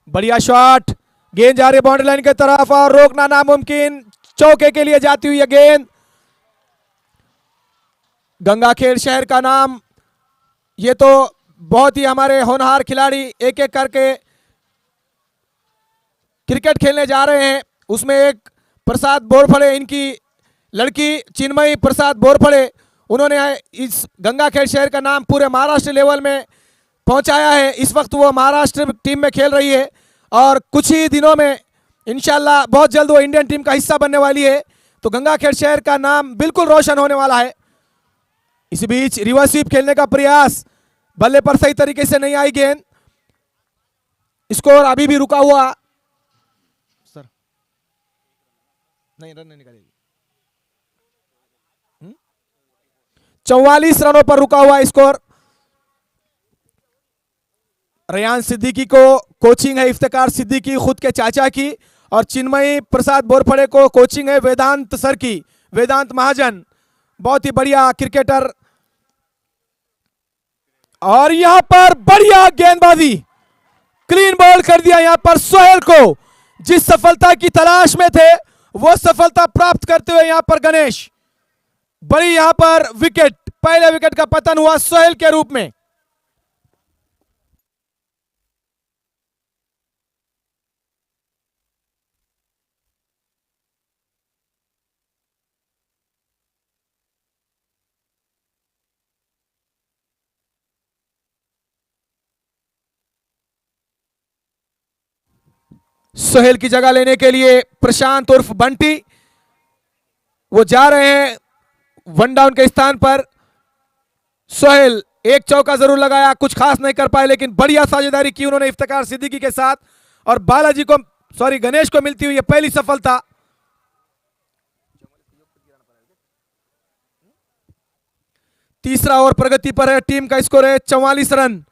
बढ़िया शॉट, गेंद जा रही है बाउंड्री लाइन की तरफ और रोकना नामुमकिन। चौके के लिए जाती हुई है गेंद। गंगाखेड़ शहर का नाम, ये तो बहुत ही हमारे होनहार खिलाड़ी एक एक करके क्रिकेट खेलने जा रहे हैं। उसमें एक प्रसाद बोरफड़े, इनकी लड़की चिन्मयी प्रसाद बोरफड़े, उन्होंने इस गंगाखेड़ शहर का नाम पूरे महाराष्ट्र लेवल में पहुंचाया है। इस वक्त वो महाराष्ट्र टीम में खेल रही है और कुछ ही दिनों में इंशाल्लाह बहुत जल्द वो इंडियन टीम का हिस्सा बनने वाली है। तो गंगाखेड़ शहर का नाम बिल्कुल रोशन होने वाला है। इस बीच रिवर्स स्वीप खेलने का प्रयास, बल्ले पर सही तरीके से नहीं आई गेंद, स्कोर अभी भी रुका हुआ। सर नहीं, रन नहीं निकालेगी। 44 रनों पर रुका हुआ स्कोर। रेयान सिद्दीकी को कोचिंग है इफ्तिकार सिद्दीकी खुद के चाचा की, और चिन्मयी प्रसाद बोरफड़े को कोचिंग है वेदांत सर की, वेदांत महाजन, बहुत ही बढ़िया क्रिकेटर। और यहां पर बढ़िया गेंदबाजी, क्लीन बॉल कर दिया यहां पर सोहेल को। जिस सफलता की तलाश में थे वो सफलता प्राप्त करते हुए यहां पर गणेश, बड़ी यहां पर विकेट, पहले विकेट का पतन हुआ सोहेल के रूप में। सोहेल की जगह लेने के लिए प्रशांत उर्फ बंटी वो जा रहे हैं वन डाउन के स्थान पर। सोहेल एक चौका जरूर लगाया, कुछ खास नहीं कर पाए, लेकिन बढ़िया साझेदारी की उन्होंने इफ्तिकार सिद्दीकी के साथ, और बालाजी को, सॉरी गणेश को मिलती हुई पहली सफलता। तीसरा ओवर प्रगति पर है, टीम का स्कोर है 44 रन।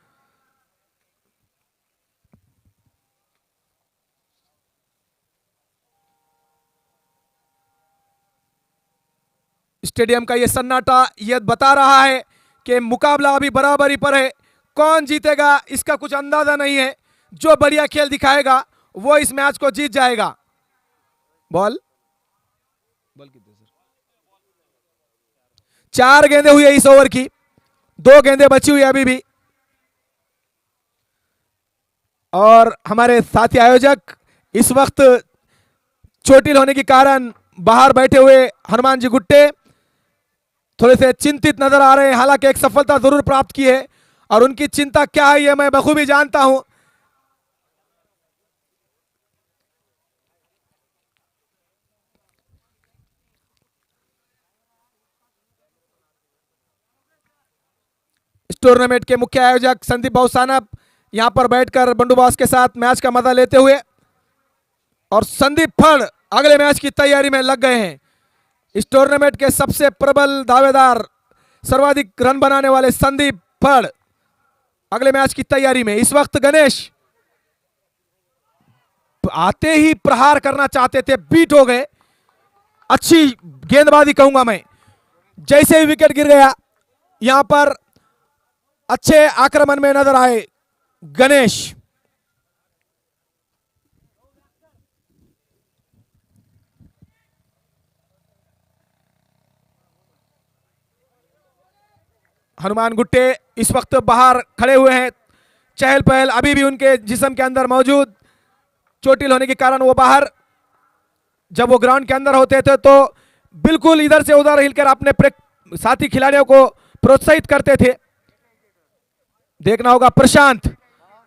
स्टेडियम का यह सन्नाटा यह बता रहा है कि मुकाबला अभी बराबरी पर है। कौन जीतेगा इसका कुछ अंदाजा नहीं है। जो बढ़िया खेल दिखाएगा वो इस मैच को जीत जाएगा। बॉल कितने सर? 4 गेंदें हुई है इस ओवर की, 2 गेंदें बची हुई है अभी भी। और हमारे साथी आयोजक इस वक्त चोटिल होने के कारण बाहर बैठे हुए हनुमान जी गुट्टे थोड़े से चिंतित नजर आ रहे हैं। हालांकि एक सफलता जरूर प्राप्त की है और उनकी चिंता क्या है ये मैं बखूबी जानता हूं। इस टूर्नामेंट के मुख्य आयोजक संदीप भाऊसानप यहां पर बैठकर बंडूबास के साथ मैच का मजा लेते हुए, और संदीप फड़ अगले मैच की तैयारी में लग गए हैं। इस टूर्नामेंट के सबसे प्रबल दावेदार, सर्वाधिक रन बनाने वाले संदीप फड़ अगले मैच की तैयारी में। इस वक्त गणेश आते ही प्रहार करना चाहते थे, बीट हो गए। अच्छी गेंदबाजी कहूंगा मैं। जैसे ही विकेट गिर गया, यहां पर अच्छे आक्रमण में नजर आए गणेश। हनुमान गुट्टे इस वक्त बाहर खड़े हुए हैं। चहल पहल अभी भी उनके जिस्म के अंदर मौजूद, चोटिल होने के कारण वो बाहर, जब वो ग्राउंड के अंदर होते थे तो बिल्कुल इधर से उधर हिलकर अपने साथी खिलाड़ियों को प्रोत्साहित करते थे। देखना होगा प्रशांत,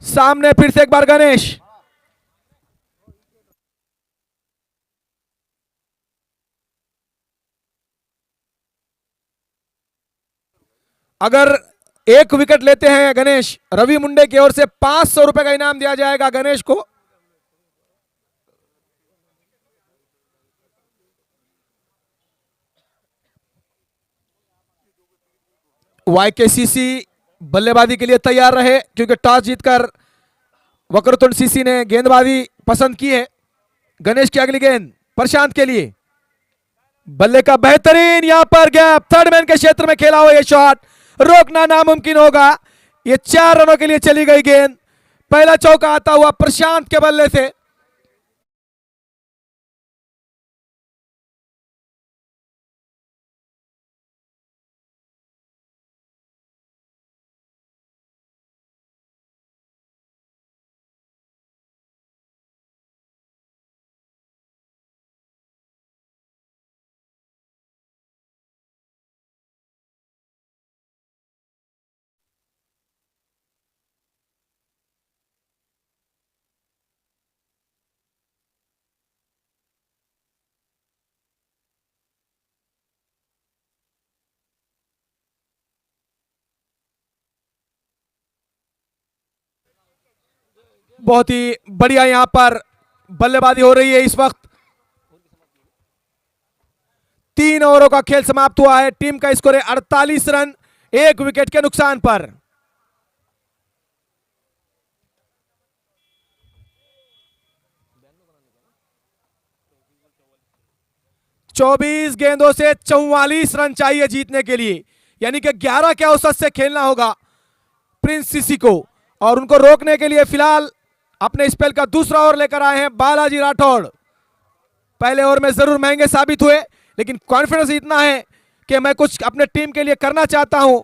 सामने फिर से एक बार गणेश। अगर एक विकेट लेते हैं गणेश, रवि मुंडे की ओर से 500 रुपए का इनाम दिया जाएगा गणेश को। YKCC बल्लेबाजी के लिए तैयार रहे, क्योंकि टॉस जीतकर वक्रतुंड सीसी ने गेंदबाजी पसंद की है। गणेश की अगली गेंद प्रशांत के लिए, बल्ले का बेहतरीन यहां पर गैप, थर्ड मैन के क्षेत्र में खेला हुआ यह शॉट रोकना नामुमकिन होगा। ये 4 रनों के लिए चली गई गेंद। पहला चौका आता हुआ प्रशांत के बल्ले से। बहुत ही बढ़िया यहां पर बल्लेबाजी हो रही है इस वक्त। 3 ओवरों का खेल समाप्त हुआ है। टीम का स्कोर है 48 रन, 1 विकेट के नुकसान पर। चौबीस गेंदों से 44 रन चाहिए जीतने के लिए, यानी कि 11 के औसत से खेलना होगा प्रिंस सीसी को। और उनको रोकने के लिए फिलहाल अपने स्पेल का दूसरा ओवर लेकर आए हैं बालाजी राठौड़। पहले ओवर में जरूर महंगे साबित हुए, लेकिन कॉन्फिडेंस इतना है कि मैं कुछ अपने टीम के लिए करना चाहता हूं।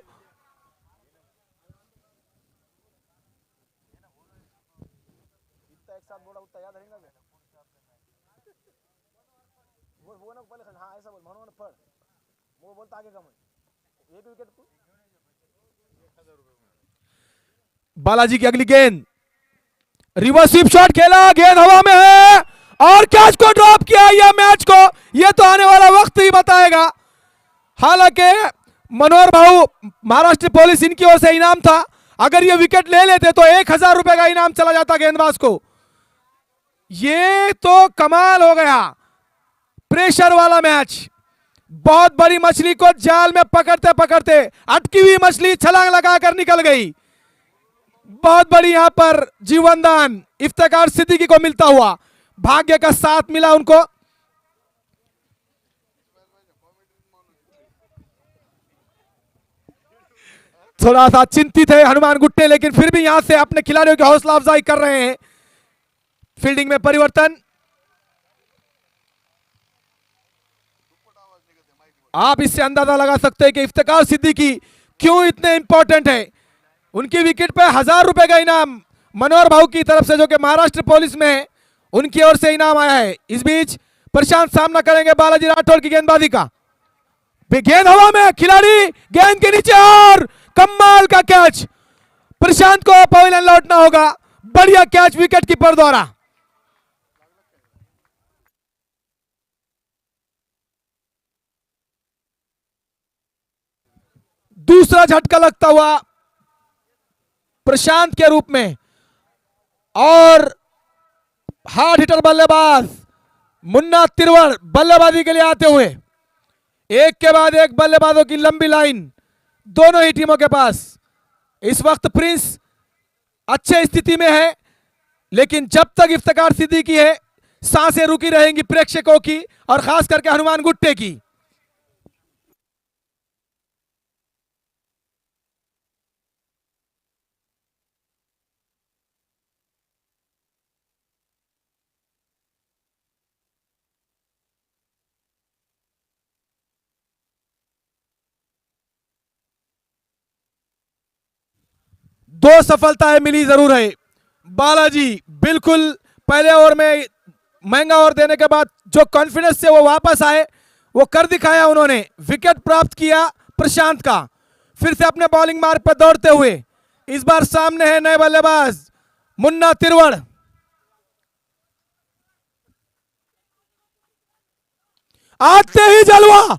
बालाजी की अगली गेंद, रिवर्स स्वीप शॉट खेला, गेंद हवा में है और कैच को ड्रॉप किया। यह मैच को, यह तो आने वाला वक्त ही बताएगा। हालांकि मनोहर भाऊ, महाराष्ट्र पुलिस, इनकी ओर से इनाम था। अगर ये विकेट ले लेते तो 1000 रुपए का इनाम चला जाता गेंदबाज को। ये तो कमाल हो गया, प्रेशर वाला मैच। बहुत बड़ी मछली को जाल में पकड़ते पकड़ते अटकी हुई मछली छलांग लगाकर निकल गई। बहुत बड़ी यहां पर जीवनदान इफ्तिकार सिद्दीकी को मिलता हुआ, भाग्य का साथ मिला उनको। थोड़ा सा चिंतित है हनुमान गुट्टे, लेकिन फिर भी यहां से अपने खिलाड़ियों की हौसला अफजाई कर रहे हैं। फील्डिंग में परिवर्तन, आप इससे अंदाजा लगा सकते हैं कि इफ्तिकार सिद्दीकी क्यों इतने इंपॉर्टेंट है। उनकी विकेट पे 1000 रुपए का इनाम मनोहर भाऊ की तरफ से, जो कि महाराष्ट्र पुलिस में है, उनकी ओर से इनाम आया है। इस बीच प्रशांत सामना करेंगे बालाजी राठौड़ की गेंदबाजी का। गेंद हवा में, खिलाड़ी गेंद के नीचे और कमाल का कैच। प्रशांत को पवेलियन लौटना होगा। बढ़िया कैच विकेट कीपर द्वारा। दूसरा झटका लगता हुआ प्रशांत के रूप में, और हार्ड हिटर बल्लेबाज मुन्ना तिरवड़ बल्लेबाजी के लिए आते हुए। एक के बाद एक बल्लेबाजों की लंबी लाइन दोनों ही टीमों के पास। इस वक्त प्रिंस अच्छे स्थिति में है, लेकिन जब तक इफ्तिकार सिद्दीकी है, सांसें रुकी रहेंगी प्रेक्षकों की और खास करके हनुमान गुट्टे की। दो सफलताएं मिली जरूर है। बालाजी बिल्कुल पहले ओवर में महंगा ओवर देने के बाद जो कॉन्फिडेंस से वो वापस आए वो कर दिखाया उन्होंने। विकेट प्राप्त किया प्रशांत का, फिर से अपने बॉलिंग मार्ग पर दौड़ते हुए। इस बार सामने है नए बल्लेबाज मुन्ना तिरवड़। आते ही जलवा,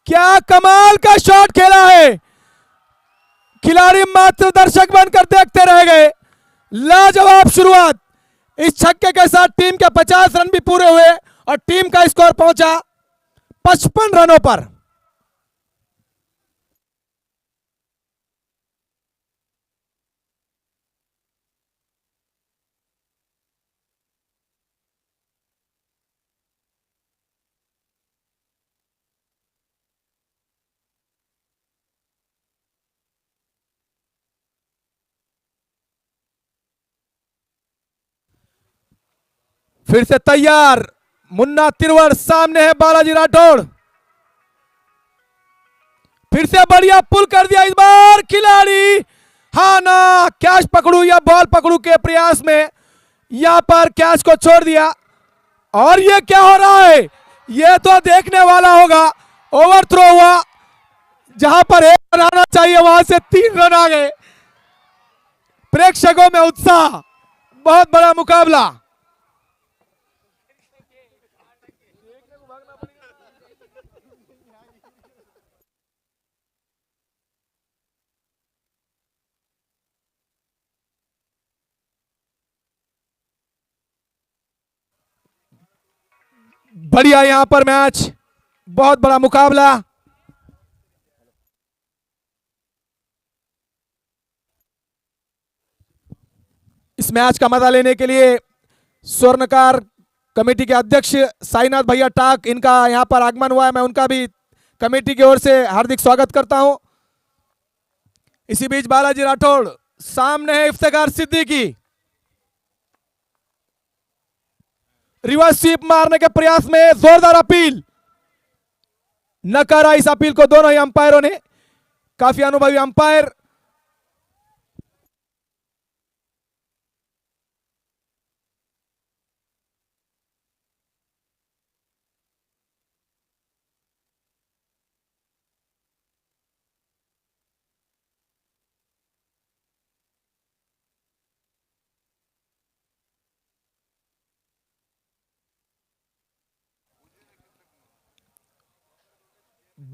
क्या कमाल का शॉट खेला है। खिलाड़ी मात्र दर्शक बनकर देखते रह गए। लाजवाब शुरुआत। इस छक्के के साथ टीम के 50 रन भी पूरे हुए और टीम का स्कोर पहुंचा 55 रनों पर। फिर से तैयार मुन्ना तिरवड़, सामने है बालाजी राठौड़। फिर से बढ़िया पुल कर दिया इस बार खिलाड़ी। हाँ ना, कैच पकड़ू या बॉल पकड़ू के प्रयास में यहां पर कैच को छोड़ दिया। और ये क्या हो रहा है, ये तो देखने वाला होगा। ओवर थ्रो हुआ, जहां पर 1 रन आना चाहिए वहां से 3 रन आ गए। प्रेक्षकों में उत्साह, बहुत बड़ा मुकाबला। बढ़िया यहां पर मैच, बहुत बड़ा मुकाबला। इस मैच का मजा लेने के लिए स्वर्णकार कमेटी के अध्यक्ष साईनाथ भैया टाक, इनका यहां पर आगमन हुआ है। मैं उनका भी कमेटी की ओर से हार्दिक स्वागत करता हूं। इसी बीच बालाजी राठौड़, सामने है इफ्तिकार सिद्दीकी। रिवर्स स्वीप मारने के प्रयास में जोरदार अपील, नकारा इस अपील को दोनों ही अंपायरों ने। काफी अनुभवी अंपायर।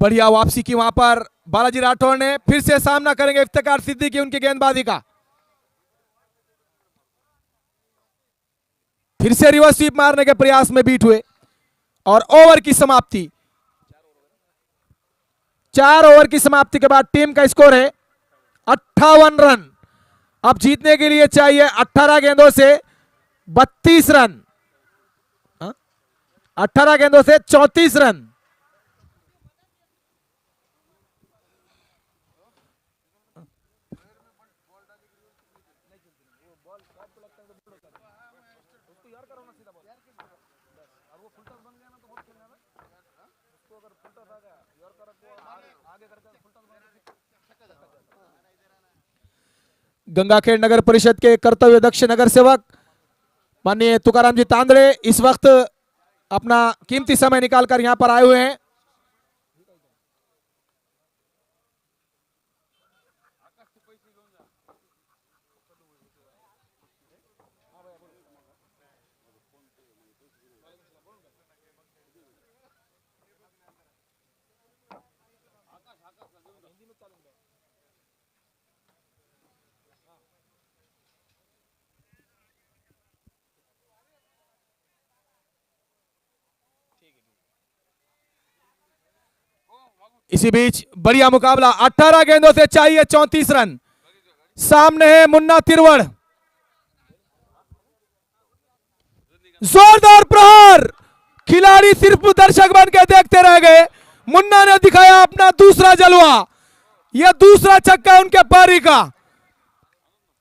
बढ़िया वापसी की वहां पर बालाजी राठौड़ ने। फिर से सामना करेंगे इफ्तिकार सिद्दीकी उनकी गेंदबाजी का। फिर से रिवर्स स्वीप मारने के प्रयास में बीट हुए और ओवर की समाप्ति। 4 ओवर की समाप्ति के बाद टीम का स्कोर है 58 रन। अब जीतने के लिए चाहिए 18 गेंदों से 32 रन, 18 गेंदों से 34 रन। गंगाखेड़ नगर परिषद के कर्तव्य दक्ष नगर सेवक माननीय तुकाराम जी तांदड़े इस वक्त अपना कीमती समय निकालकर यहां पर आए हुए हैं। इसी बीच बढ़िया मुकाबला, 18 गेंदों से चाहिए 34 रन। सामने है मुन्ना तिरवड़, जोरदार प्रहार। खिलाड़ी सिर्फ दर्शक बन के देखते रह गए। मुन्ना ने दिखाया अपना दूसरा जलवा। यह दूसरा छक्का उनके पारी का।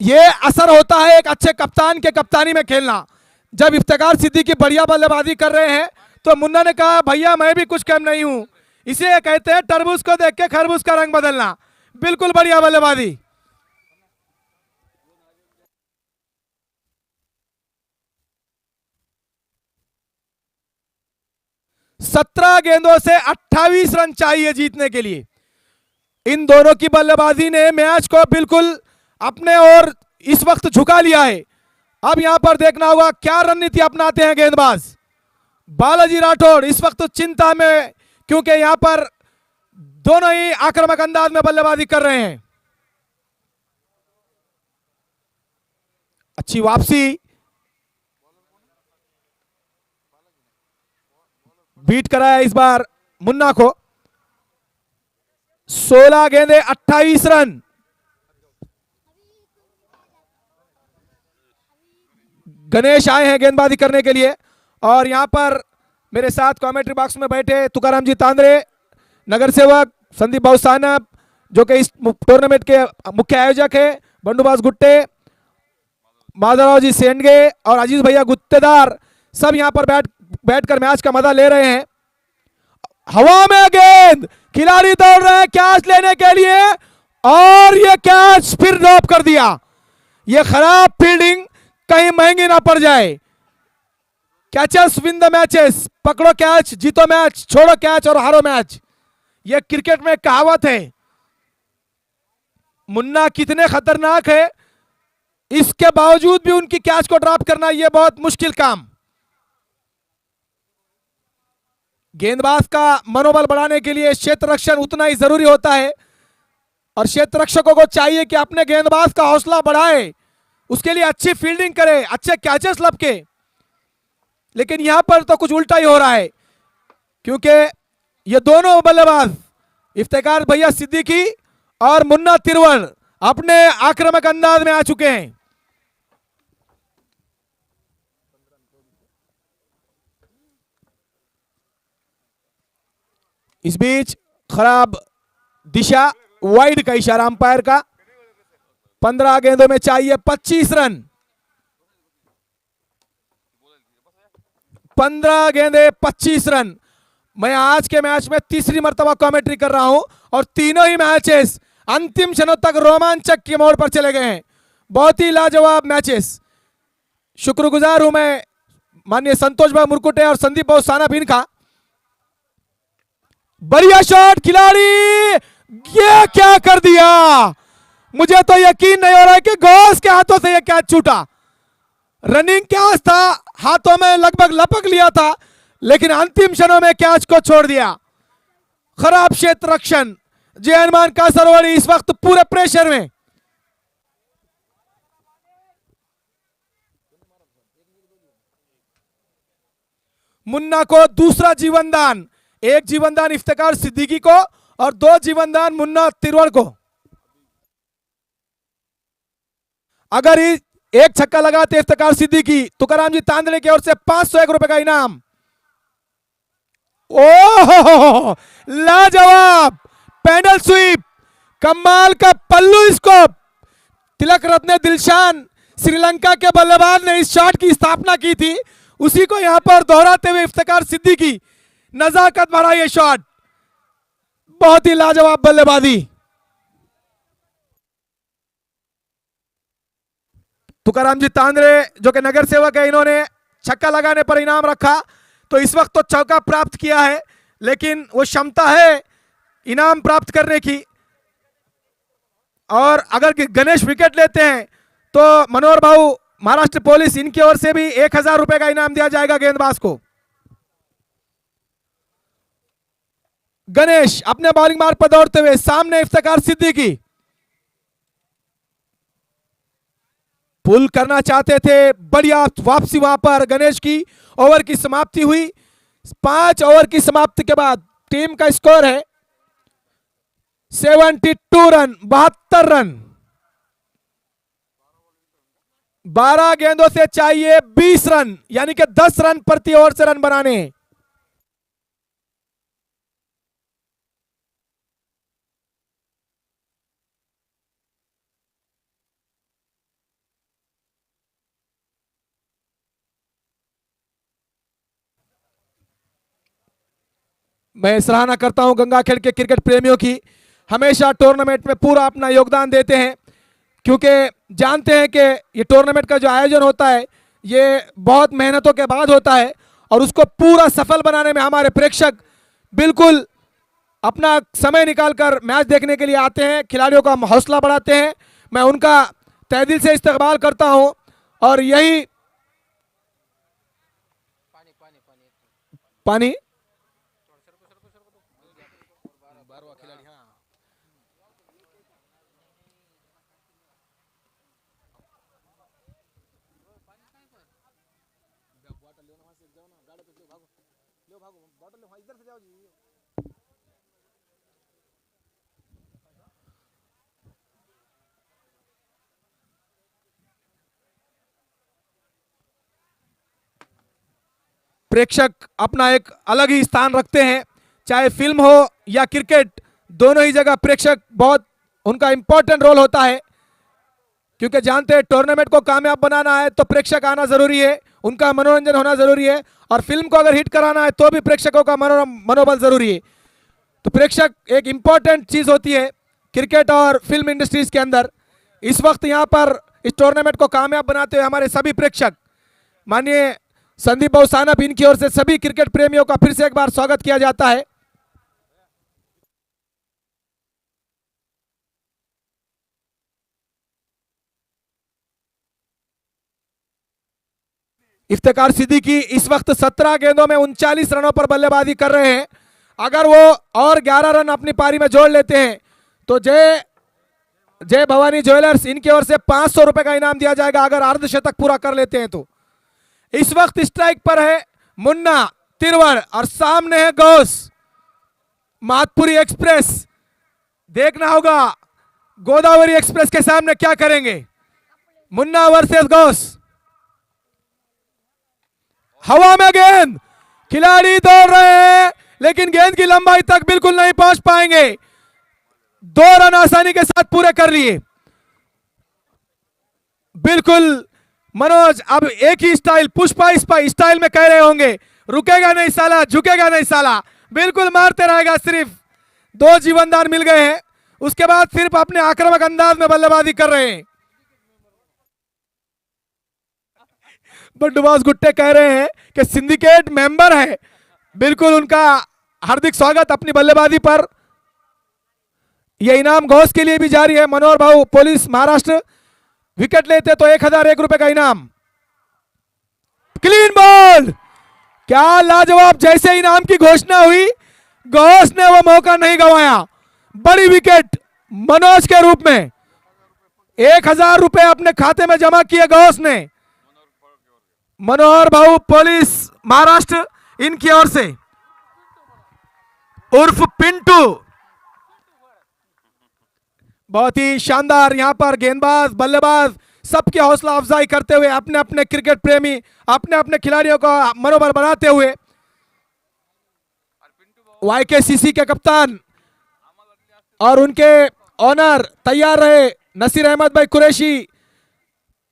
यह असर होता है एक अच्छे कप्तान के कप्तानी में खेलना। जब इफ्तिकार सिद्दीकी बढ़िया बल्लेबाजी कर रहे हैं तो मुन्ना ने कहा भैया मैं भी कुछ कम नहीं हूं। इसे कहते हैं तरबूज को देख के खरबूज का रंग बदलना। बिल्कुल बढ़िया बल्लेबाजी। 17 गेंदों से 28 रन चाहिए जीतने के लिए। इन दोनों की बल्लेबाजी ने मैच को बिल्कुल अपने ओर इस वक्त झुका लिया है। अब यहां पर देखना होगा क्या रणनीति अपनाते हैं गेंदबाज। बालाजी राठौड़ इस वक्त चिंता में, क्योंकि यहां पर दोनों ही आक्रामक अंदाज में बल्लेबाजी कर रहे हैं। अच्छी वापसी, बीट कराया इस बार मुन्ना को। 16 गेंदे 28 रन। गणेश आए हैं गेंदबाजी करने के लिए और यहां पर मेरे साथ कमेंट्री बॉक्स में बैठे तुकाराम जी तांद्रे, नगर सेवक संदीप भाऊ सानप, जो कि इस टूर्नामेंट के मुख्य आयोजक है, बंडूबाज गुट्टे, माधवराव जी सेंडगे और अजीज भैया गुत्तेदार, सब यहां पर बैठकर मैच का मजा ले रहे हैं। हवा में गेंद, खिलाड़ी दौड़ रहे हैं कैच लेने के लिए और ये कैच फिर ड्रॉप कर दिया। ये खराब फील्डिंग कहीं महंगी ना पड़ जाए। कैचेस विन द मैचेस, पकड़ो कैच जीतो मैच, छोड़ो कैच और हारो मैच, ये क्रिकेट में कहावत है। मुन्ना कितने खतरनाक है, इसके बावजूद भी उनकी कैच को ड्रॉप करना यह बहुत मुश्किल काम। गेंदबाज का मनोबल बढ़ाने के लिए क्षेत्र रक्षण उतना ही जरूरी होता है और क्षेत्र रक्षकों को चाहिए कि अपने गेंदबाज का हौसला बढ़ाए, उसके लिए अच्छी फील्डिंग करे, अच्छे कैचेस लपके। लेकिन यहां पर तो कुछ उल्टा ही हो रहा है, क्योंकि ये दोनों बल्लेबाज इफ्तिकार भैया सिद्दीकी और मुन्ना तिरवल अपने आक्रामक अंदाज में आ चुके हैं। इस बीच खराब दिशा, वाइड का इशारा अंपायर का। 15 गेंदों में चाहिए 25 रन। 15 गेंदे 25 रन। मैं आज के मैच में तीसरी मर्तबा कमेंट्री कर रहा हूं और तीनों ही मैचेस अंतिम क्षणों तक रोमांचक के मोड़ पर चले गए हैं। बहुत ही लाजवाब मैचेस। शुक्रगुजार हूं मैं माननीय संतोष भाई मुरकुटे और संदीप भाई सानाबीन का। बढ़िया शॉट खिलाड़ी, ये क्या कर दिया, मुझे तो यकीन नहीं हो रहा है कि घोष के हाथों से यह कैच छूटा। रनिंग कैच था, हाथों में लगभग लपक लिया था, लेकिन अंतिम क्षणों में कैच को छोड़ दिया। खराब क्षेत्र रक्षण। जय हनुमान कासरवाड़ी इस वक्त पूरे प्रेशर में। मुन्ना को दूसरा जीवन दान, एक जीवन दान इफ्तिकार सिद्दीकी को और 2 जीवन दान मुन्ना तिरवल को। अगर एक छक्का लगाते इफ्तिकार सिद्दीकी, तुकाराम जी तांदले की ओर से 501 रुपए का इनाम। ओह लाजवाब पैडल स्वीप, कमाल का पल्लू स्कोप। तिलक रत्ने दिलशान श्रीलंका के बल्लेबाज ने इस शॉट की स्थापना की थी, उसी को यहां पर दोहराते हुए इफ्तिकार सिद्दीकी, नजाकत भरा ये शॉट, बहुत ही लाजवाब बल्लेबाजी। तुकाराम जी तांद्रे जो कि नगर सेवक है, इन्होंने छक्का लगाने पर इनाम रखा, तो इस वक्त तो चौका प्राप्त किया है, लेकिन वो क्षमता है इनाम प्राप्त करने की। और अगर गणेश विकेट लेते हैं तो मनोहर भाऊ महाराष्ट्र पुलिस, इनकी ओर से भी 1000 रुपए का इनाम दिया जाएगा गेंदबाज को। गणेश अपने बॉलिंग मार्ग पर दौड़ते हुए, सामने इफ्तिकार सिद्दीकी पुल करना चाहते थे, बढ़िया वापसी वहां पर गणेश की। ओवर की समाप्ति हुई। 5 ओवर की समाप्ति के बाद टीम का स्कोर है 72 रन, 72 रन। 12 गेंदों से चाहिए 20 रन, यानी कि 10 रन प्रति ओवर से रन बनाने हैं। मैं सराहना करता हूं गंगाखेड़ के क्रिकेट प्रेमियों की, हमेशा टूर्नामेंट में पूरा अपना योगदान देते हैं, क्योंकि जानते हैं कि ये टूर्नामेंट का जो आयोजन होता है ये बहुत मेहनतों के बाद होता है और उसको पूरा सफल बनाने में हमारे प्रेक्षक बिल्कुल अपना समय निकालकर मैच देखने के लिए आते हैं, खिलाड़ियों का हौसला बढ़ाते हैं। मैं उनका तहे दिल से इस्तकबाल करता हूं और यही पानी प्रेक्षक अपना एक अलग ही स्थान रखते हैं, चाहे फिल्म हो या क्रिकेट, दोनों ही जगह प्रेक्षक बहुत उनका इंपॉर्टेंट रोल होता है, क्योंकि जानते हैं टूर्नामेंट को कामयाब बनाना है तो प्रेक्षक आना जरूरी है, उनका मनोरंजन होना जरूरी है, और फिल्म को अगर हिट कराना है तो भी प्रेक्षकों का मनोबल जरूरी है। तो प्रेक्षक एक इंपॉर्टेंट चीज होती है क्रिकेट और फिल्म इंडस्ट्रीज के अंदर। इस वक्त यहाँ पर इस टूर्नामेंट को कामयाब बनाते हुए हमारे सभी प्रेक्षक, माननीय संदीप भाऊ सानप, इनकी ओर से सभी क्रिकेट प्रेमियों का फिर से एक बार स्वागत किया जाता है। इफ्तिकार सिद्दीकी इस वक्त 17 गेंदों में 39 रनों पर बल्लेबाजी कर रहे हैं। अगर वो और 11 रन अपनी पारी में जोड़ लेते हैं तो जय भवानी ज्वेलर्स इनकी ओर से 500 रुपए का इनाम दिया जाएगा अगर अर्धशतक पूरा कर लेते हैं तो। इस वक्त स्ट्राइक पर है मुन्ना तिरवड़ और सामने है गौस। मातपुरी एक्सप्रेस, देखना होगा गोदावरी एक्सप्रेस के सामने क्या करेंगे। मुन्ना वर्सेस गौस। हवा में गेंद, खिलाड़ी दौड़ रहे हैं लेकिन गेंद की लंबाई तक बिल्कुल नहीं पहुंच पाएंगे। 2 रन आसानी के साथ पूरे कर लिए। बिल्कुल मनोज अब एक ही स्टाइल, पुष्पा स्टाइल में कह रहे होंगे, रुकेगा नहीं साला, झुकेगा नहीं साला, बिल्कुल मारते रहेगा। सिर्फ 2 जीवनदान मिल गए हैं, उसके बाद सिर्फ अपने आक्रामक अंदाज में बल्लेबाजी कर रहे हैं। बंडोबाज गुट्टे कह रहे हैं कि सिंडिकेट मेंबर है, बिल्कुल उनका हार्दिक स्वागत अपनी बल्लेबाजी पर। यह इनाम घोष के लिए भी जारी है। मनोहर भाऊ पुलिस महाराष्ट्र, विकेट लेते तो 1001 रुपए का इनाम। क्लीन बॉल, क्या लाजवाब। जैसे इनाम की घोषणा हुई घोष ने वो मौका नहीं गंवाया। बड़ी विकेट मनोज के रूप में 1000 रुपए अपने खाते में जमा किए घोष ने। मनोहर भाऊ पुलिस महाराष्ट्र इनकी ओर से, उर्फ पिंटू। बहुत ही शानदार यहां पर गेंदबाज बल्लेबाज सबकी हौसला अफजाई करते हुए, अपने अपने क्रिकेट प्रेमी अपने अपने खिलाड़ियों का मनोबल बढ़ाते हुए। YKCC के कप्तान और उनके ऑनर तैयार रहे, नसीर अहमद भाई कुरैशी,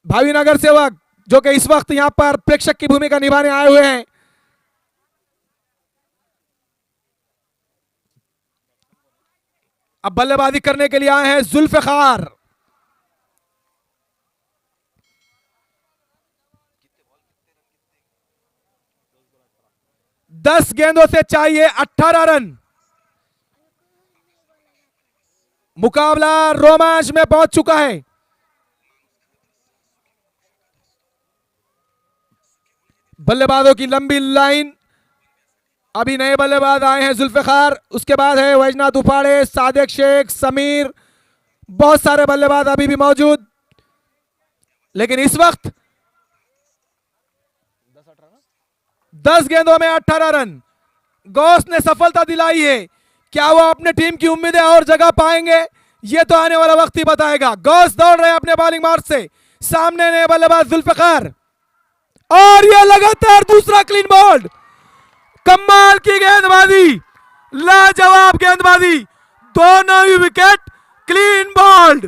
भावी नगर सेवक, जो कि इस वक्त यहां पर प्रेक्षक की भूमिका निभाने आए हुए हैं। अब बल्लेबाजी करने के लिए आए हैं जुल्फिकार। दस गेंदों से चाहिए 18 रन। मुकाबला रोमांच में पहुंच चुका है। बल्लेबाजों की लंबी लाइन। अभी नए बल्लेबाज आए हैं जुल्फिकार, उसके बाद है वैजनाथ उपाड़े, सादिक शेख, समीर, बहुत सारे बल्लेबाज अभी भी मौजूद। लेकिन इस वक्त 10 गेंदों में 18 रन गौस ने सफलता दिलाई है। क्या वो अपने टीम की उम्मीदें और जगह पाएंगे, ये तो आने वाला वक्त ही बताएगा। गौस दौड़ रहे हैं अपने बॉलिंग मार्ग से। सामने नए बल्लेबाज जुल्फिकार, और ये लगातार दूसरा क्लीन बॉल। कमाल की गेंदबाजी, लाजवाब गेंदबाजी, दोनों ही विकेट क्लीन बॉल्ड।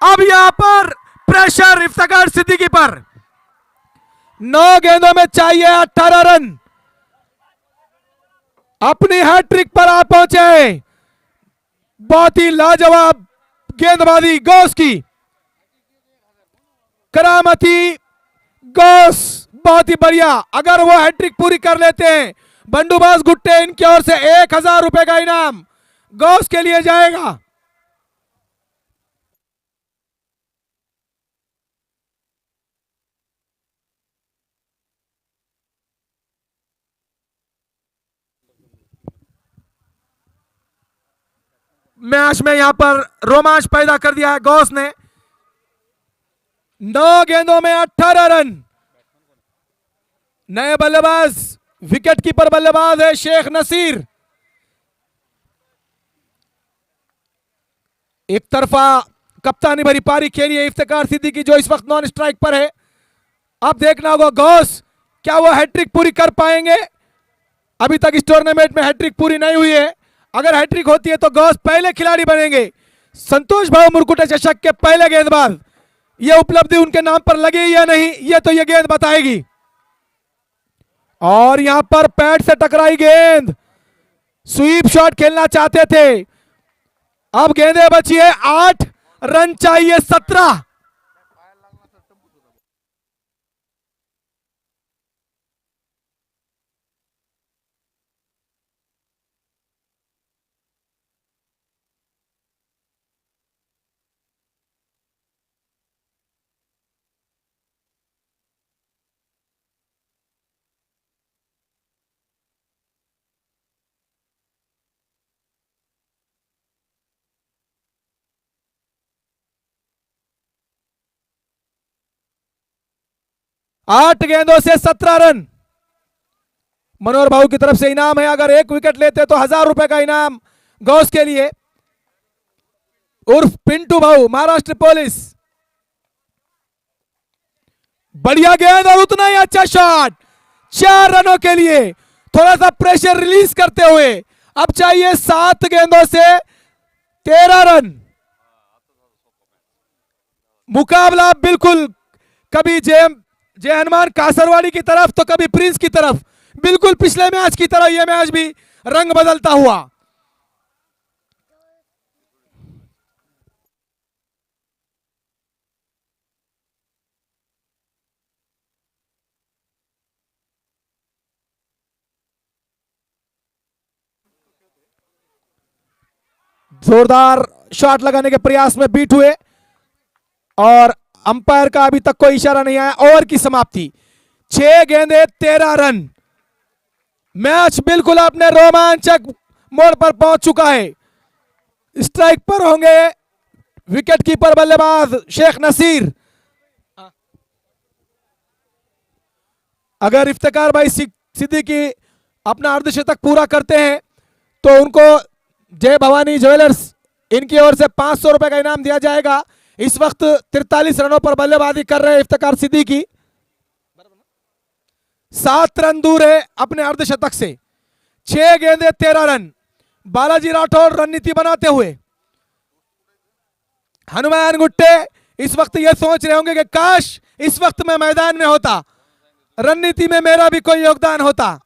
अब यहां पर प्रेशर इफ्तिकार सिद्दीकी पर। 9 गेंदों में चाहिए 18 रन। अपनी हैट्रिक पर आ पहुंचे। बहुत ही लाजवाब गेंदबाजी गौस की। करामती गौस बहुत ही बढ़िया। अगर वो हैट्रिक पूरी कर लेते हैं, बंडूबाज गुट्टे इनकी ओर से 1,000 रुपए का इनाम गौस के लिए जाएगा। मैच में यहां पर रोमांच पैदा कर दिया है गौस ने। 9 गेंदों में 18 रन। नए बल्लेबाज विकेट कीपर बल्लेबाज है शेख नसीर। एक तरफा कप्तानी भरी पारी खेली है इफ्तिकार सिद्दीकी, जो इस वक्त नॉन स्ट्राइक पर है। अब देखना होगा गौस क्या वो हैट्रिक पूरी कर पाएंगे। अभी तक इस टूर्नामेंट में हैट्रिक पूरी नहीं हुई है। अगर हैट्रिक होती है तो गौस पहले खिलाड़ी बनेंगे, संतोष भाऊ मुरकुटे चषक के पहले गेंदबाज। यह उपलब्धि उनके नाम पर लगी या नहीं, यह तो यह गेंद बताएगी। और यहां पर पैड से टकराई गेंद, स्वीप शॉट खेलना चाहते थे। अब गेंदें बची है 8, रन चाहिए 17। आठ गेंदों से 17 रन। मनोहर भाऊ की तरफ से इनाम है। अगर एक विकेट लेते तो 1,000 रुपए का इनाम गौस के लिए। उर्फ पिंटू भाऊ, महाराष्ट्र पुलिस। बढ़िया गेंद और उतना ही अच्छा शॉट। 4 रनों के लिए थोड़ा सा प्रेशर रिलीज करते हुए अब चाहिए 7 गेंदों से 13 रन। मुकाबला बिल्कुल कभी जय हनुमान कासरवाड़ी की तरफ तो कभी प्रिंस की तरफ। बिल्कुल पिछले मैच की तरह यह मैच भी रंग बदलता हुआ। जोरदार शॉट लगाने के प्रयास में बीट हुए और अंपायर का अभी तक कोई इशारा नहीं आया। ओवर की समाप्ति, 6 गेंदे 13 रन। मैच बिल्कुल अपने रोमांचक मोड़ पर पहुंच चुका है। स्ट्राइक पर होंगे विकेट कीपर बल्लेबाज शेख नसीर। अगर इफ्तिकार भाई सिद्दीकी अपना अर्धशतक पूरा करते हैं तो उनको जय भवानी ज्वेलर्स इनकी ओर से 500 रुपए का इनाम दिया जाएगा। इस वक्त 43 रनों पर बल्लेबाजी कर रहे हैं इफ्तिकार सिद्दीकी। 7 रन दूर है अपने अर्धशतक से। 6 गेंदे 13 रन। बालाजी राठौर रणनीति बनाते हुए। हनुमान गुट्टे इस वक्त ये सोच रहे होंगे कि काश इस वक्त मैं मैदान में होता, रणनीति में मेरा भी कोई योगदान होता।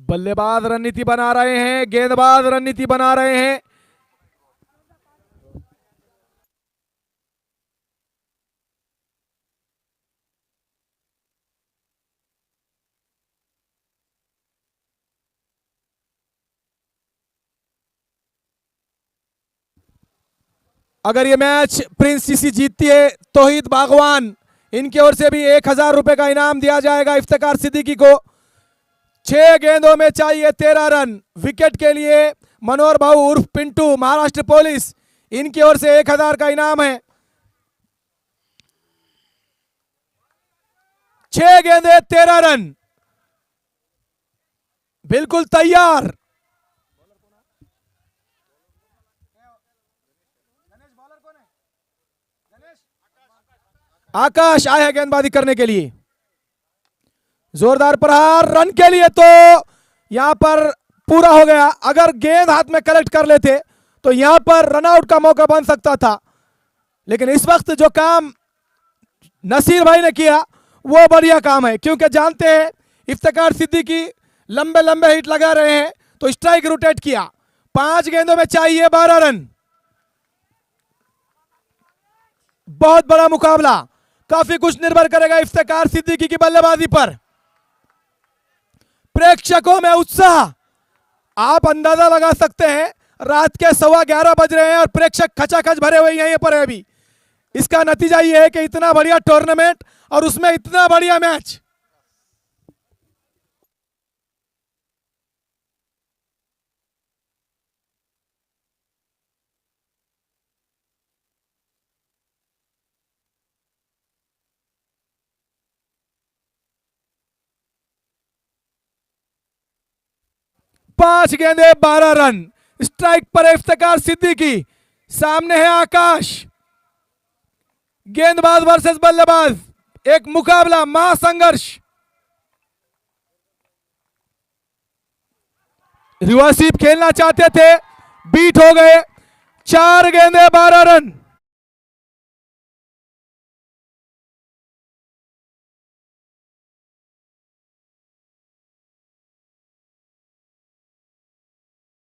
बल्लेबाज रणनीति बना रहे हैं, गेंदबाज रणनीति बना रहे हैं। अगर ये मैच प्रिंस सीसी जीतती है, तौहीद बागवान इनकी ओर से भी 1000 रुपए का इनाम दिया जाएगा इफ्तिकार सिद्दीकी को। 6 गेंदों में चाहिए 13 रन। विकेट के लिए मनोहर भाऊ उर्फ पिंटू महाराष्ट्र पुलिस, इनकी ओर से 1000 का इनाम है। 6 गेंदे 13 रन, बिल्कुल तैयार। आकाश आए हैं गेंदबाजी करने के लिए। जोरदार प्रहार रन के लिए, तो यहां पर पूरा हो गया। अगर गेंद हाथ में कलेक्ट कर लेते तो यहां पर रनआउट का मौका बन सकता था, लेकिन इस वक्त जो काम नसीर भाई ने किया वो बढ़िया काम है, क्योंकि जानते हैं इफ्तिकार सिद्दीकी लंबे लंबे हिट लगा रहे हैं, तो स्ट्राइक रोटेट किया। 5 गेंदों में चाहिए 12 रन। बहुत बड़ा मुकाबला, काफी कुछ निर्भर करेगा इफ्तिकार सिद्दीकी की बल्लेबाजी पर। प्रेक्षकों में उत्साह आप अंदाजा लगा सकते हैं। रात के 11:15 बज रहे हैं और प्रेक्षक खचाखच भरे हुए यहीं पर है अभी। इसका नतीजा यह है कि इतना बढ़िया टूर्नामेंट और उसमें इतना बढ़िया मैच। पांच गेंदे 12 रन। स्ट्राइक पर इफ्तिकार सिद्दीकी, सामने है आकाश। गेंदबाज वर्सेस बल्लेबाज, एक मुकाबला, महासंघर्ष। रिवर्सिव खेलना चाहते थे, बीट हो गए। 4 गेंदे 12 रन।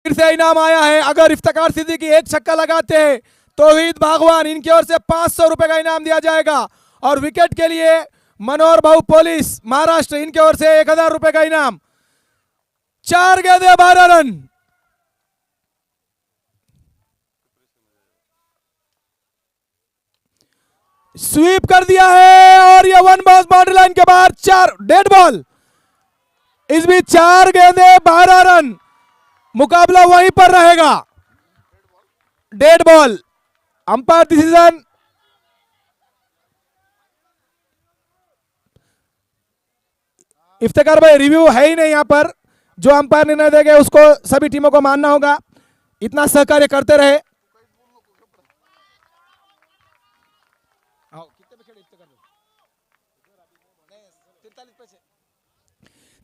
फिर से इनाम आया है। अगर इफ्तिकार सिद्दीकी एक छक्का लगाते हैं, तौहीद बागवान इनकी ओर से 500 रुपए का इनाम दिया जाएगा। और विकेट के लिए मनोहर भाऊ पुलिस महाराष्ट्र, इनकी ओर से 1000 रुपए का इनाम। 4 गेंदे 12 रन। स्वीप कर दिया है और ये 1 बॉल बाउंड्री लाइन के बाहर। 4 डेड बॉल। इस बीच 4 गेंदे 12 रन। मुकाबला वहीं पर रहेगा। Dead ball, umpire decision. Iftikhar भाई रिव्यू है ही नहीं यहां पर, जो अंपायर निर्णय देंगे उसको सभी टीमों को मानना होगा। इतना सहकार्य करते रहे।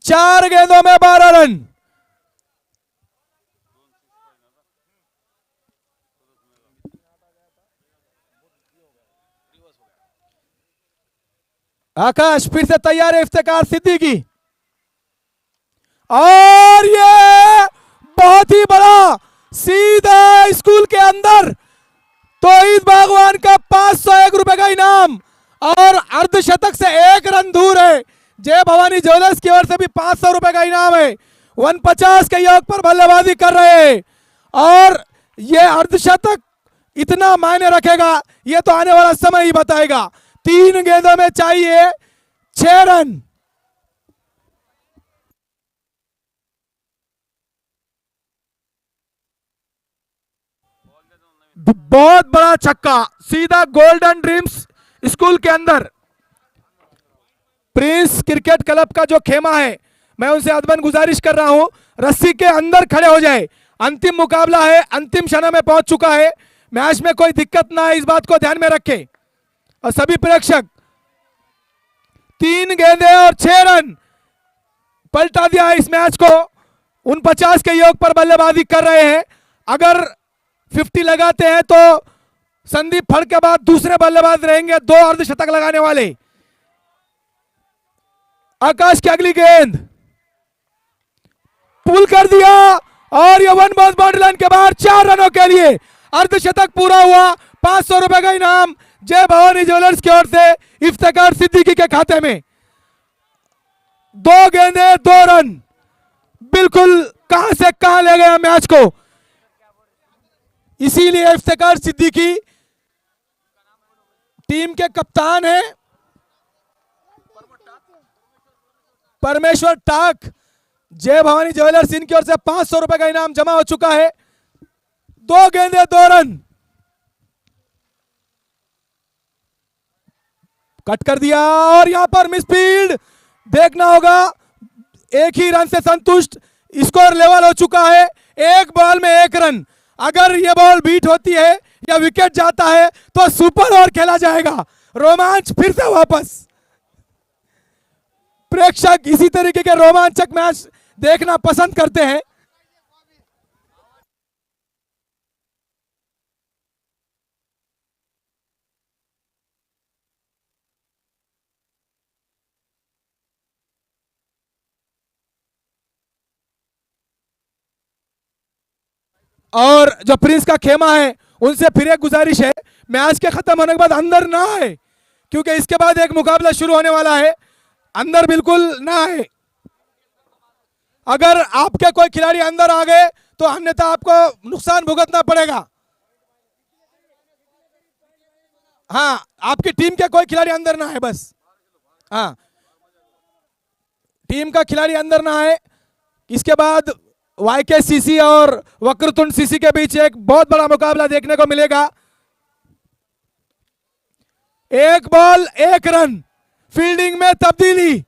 4 गेंदों में 12 रन। आकाश फिर से तैयार है इफ्तिकार सिद्दीकी। और ये बहुत ही बड़ा, सीधा स्कूल के अंदर तौहीद बागवान का 501 रुपए का इनाम। और अर्धशतक से 1 रन दूर है। जय भवानी ज्वेलर्स की ओर से भी 500 रुपए का इनाम है। 150 के योग पर बल्लेबाजी कर रहे हैं। और ये अर्धशतक इतना मायने रखेगा, ये तो आने वाला समय ही बताएगा। 3 गेंदों में चाहिए 6 रन। बहुत बड़ा छक्का, सीधा गोल्डन ड्रीम्स स्कूल के अंदर। प्रिंस क्रिकेट क्लब का जो खेमा है, मैं उनसे अदबन गुजारिश कर रहा हूं, रस्सी के अंदर खड़े हो जाए। अंतिम मुकाबला है, अंतिम क्षण में पहुंच चुका है। मैच में कोई दिक्कत ना है, इस बात को ध्यान में रखें। और सभी प्रेक्षक 3 गेंदे और 6 रन पलटा दिया है इस मैच को। 49 के योग पर बल्लेबाजी कर रहे हैं। अगर 50 लगाते हैं तो संदीप फड़ के बाद दूसरे बल्लेबाज रहेंगे 2 अर्धशतक लगाने वाले। आकाश की अगली गेंद पुल कर दिया और ये 1 बॉल बाउंड्री लाइन के बाहर। 4 रनों के लिए अर्धशतक पूरा हुआ। 500 रुपए का इनाम जय भवानी ज्वेलर्स की ओर से इफ्तिकार सिद्दीकी के खाते में। 2 गेंदे 2 रन, बिल्कुल कहां से कहां ले गया मैच को। इसीलिए इफ्तिकार सिद्दीकी टीम के कप्तान हैं परमेश्वर टाक। जय भवानी ज्वेलर्स इनकी ओर से 500 रुपए का इनाम जमा हो चुका है। 2 गेंदे 2 रन, कट कर दिया और यहां पर मिस फील्ड। देखना होगा, एक ही रन से संतुष्ट, स्कोर लेवल हो चुका है। एक बॉल में 1 रन। अगर ये बॉल बीट होती है या विकेट जाता है तो सुपर ओवर खेला जाएगा। रोमांच फिर से वापस। प्रेक्षक इसी तरीके के रोमांचक मैच देखना पसंद करते हैं। और जो प्रिंस का खेमा है उनसे फिर एक गुजारिश है, मैच के खत्म होने के बाद अंदर ना आए, क्योंकि इसके बाद एक मुकाबला शुरू होने वाला है। अंदर बिल्कुल ना आए। अगर आपके कोई खिलाड़ी अंदर आ गए तो अन्यथा आपको नुकसान भुगतना पड़ेगा। हाँ, आपकी टीम के कोई खिलाड़ी अंदर ना आए बस। हाँ, टीम का खिलाड़ी अंदर ना आए। इसके बाद वाईके सीसी और वक्रतुंड सीसी के बीच एक बहुत बड़ा मुकाबला देखने को मिलेगा। 1 बॉल 1 रन, फील्डिंग में तब्दीली।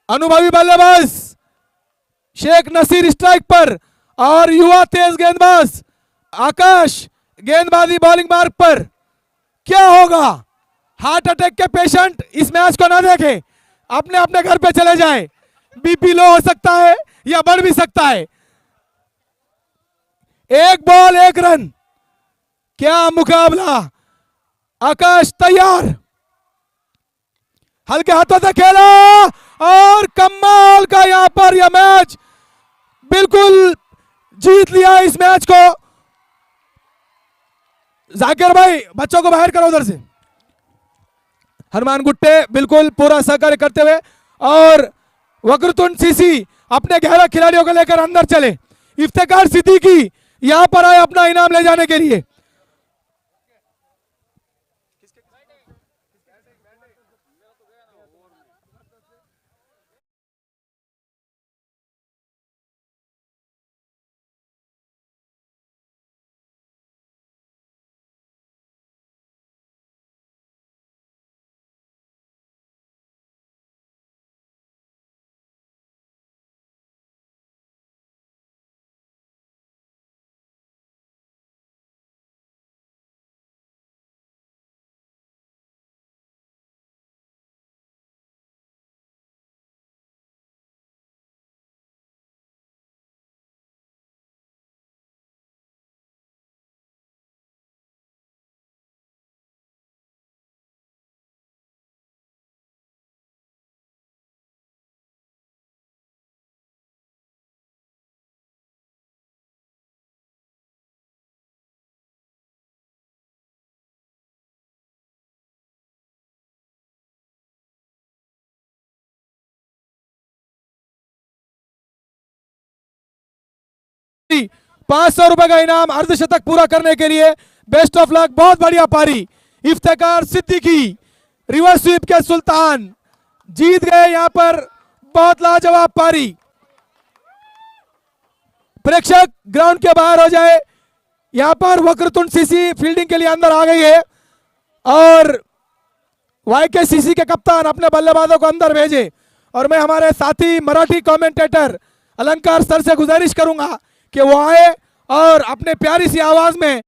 अनुभवी बल्लेबाज शेख नसीर स्ट्राइक पर और युवा तेज गेंदबाज आकाश गेंदबाजी बॉलिंग मार्ग पर। क्या होगा? हार्ट अटैक के पेशेंट इस मैच को ना देखें, अपने अपने घर पे चले जाएं। बीपी लो हो सकता है या बढ़ भी सकता है। 1 बॉल 1 रन, क्या मुकाबला। आकाश तैयार, हल्के हाथों से खेला और कमाल का यहां पर यह मैच बिल्कुल जीत लिया। इस मैच को जाकिर भाई बच्चों को बाहर करो उधर से। हनुमान गुट्टे बिल्कुल पूरा सहकार्य करते हुए और वक्रतुंड सीसी अपने 11 खिलाड़ियों को लेकर अंदर चले। इफ्तिकार सिद्दीकी यहां पर आए अपना इनाम ले जाने के लिए। ₹500 का इनाम अर्धशतक पूरा करने के लिए। बेस्ट ऑफ लक, बहुत बढ़िया पारी। इफ्तिकार सिद्दीकी रिवर्स स्वीप के सुल्तान जीत गए यहां पर, बहुत लाजवाब पारी। प्रेक्षक ग्राउंड के बाहर हो जाए। यहां पर वक्रतुंड सीसी फील्डिंग के लिए अंदर आ गई है और वाईके सीसी के कप्तान अपने बल्लेबाजों को अंदर भेजे। और मैं हमारे साथी मराठी कमेंटेटर अलंकार सर से गुजारिश करूंगा कि वो आए और अपने प्यारी सी आवाज में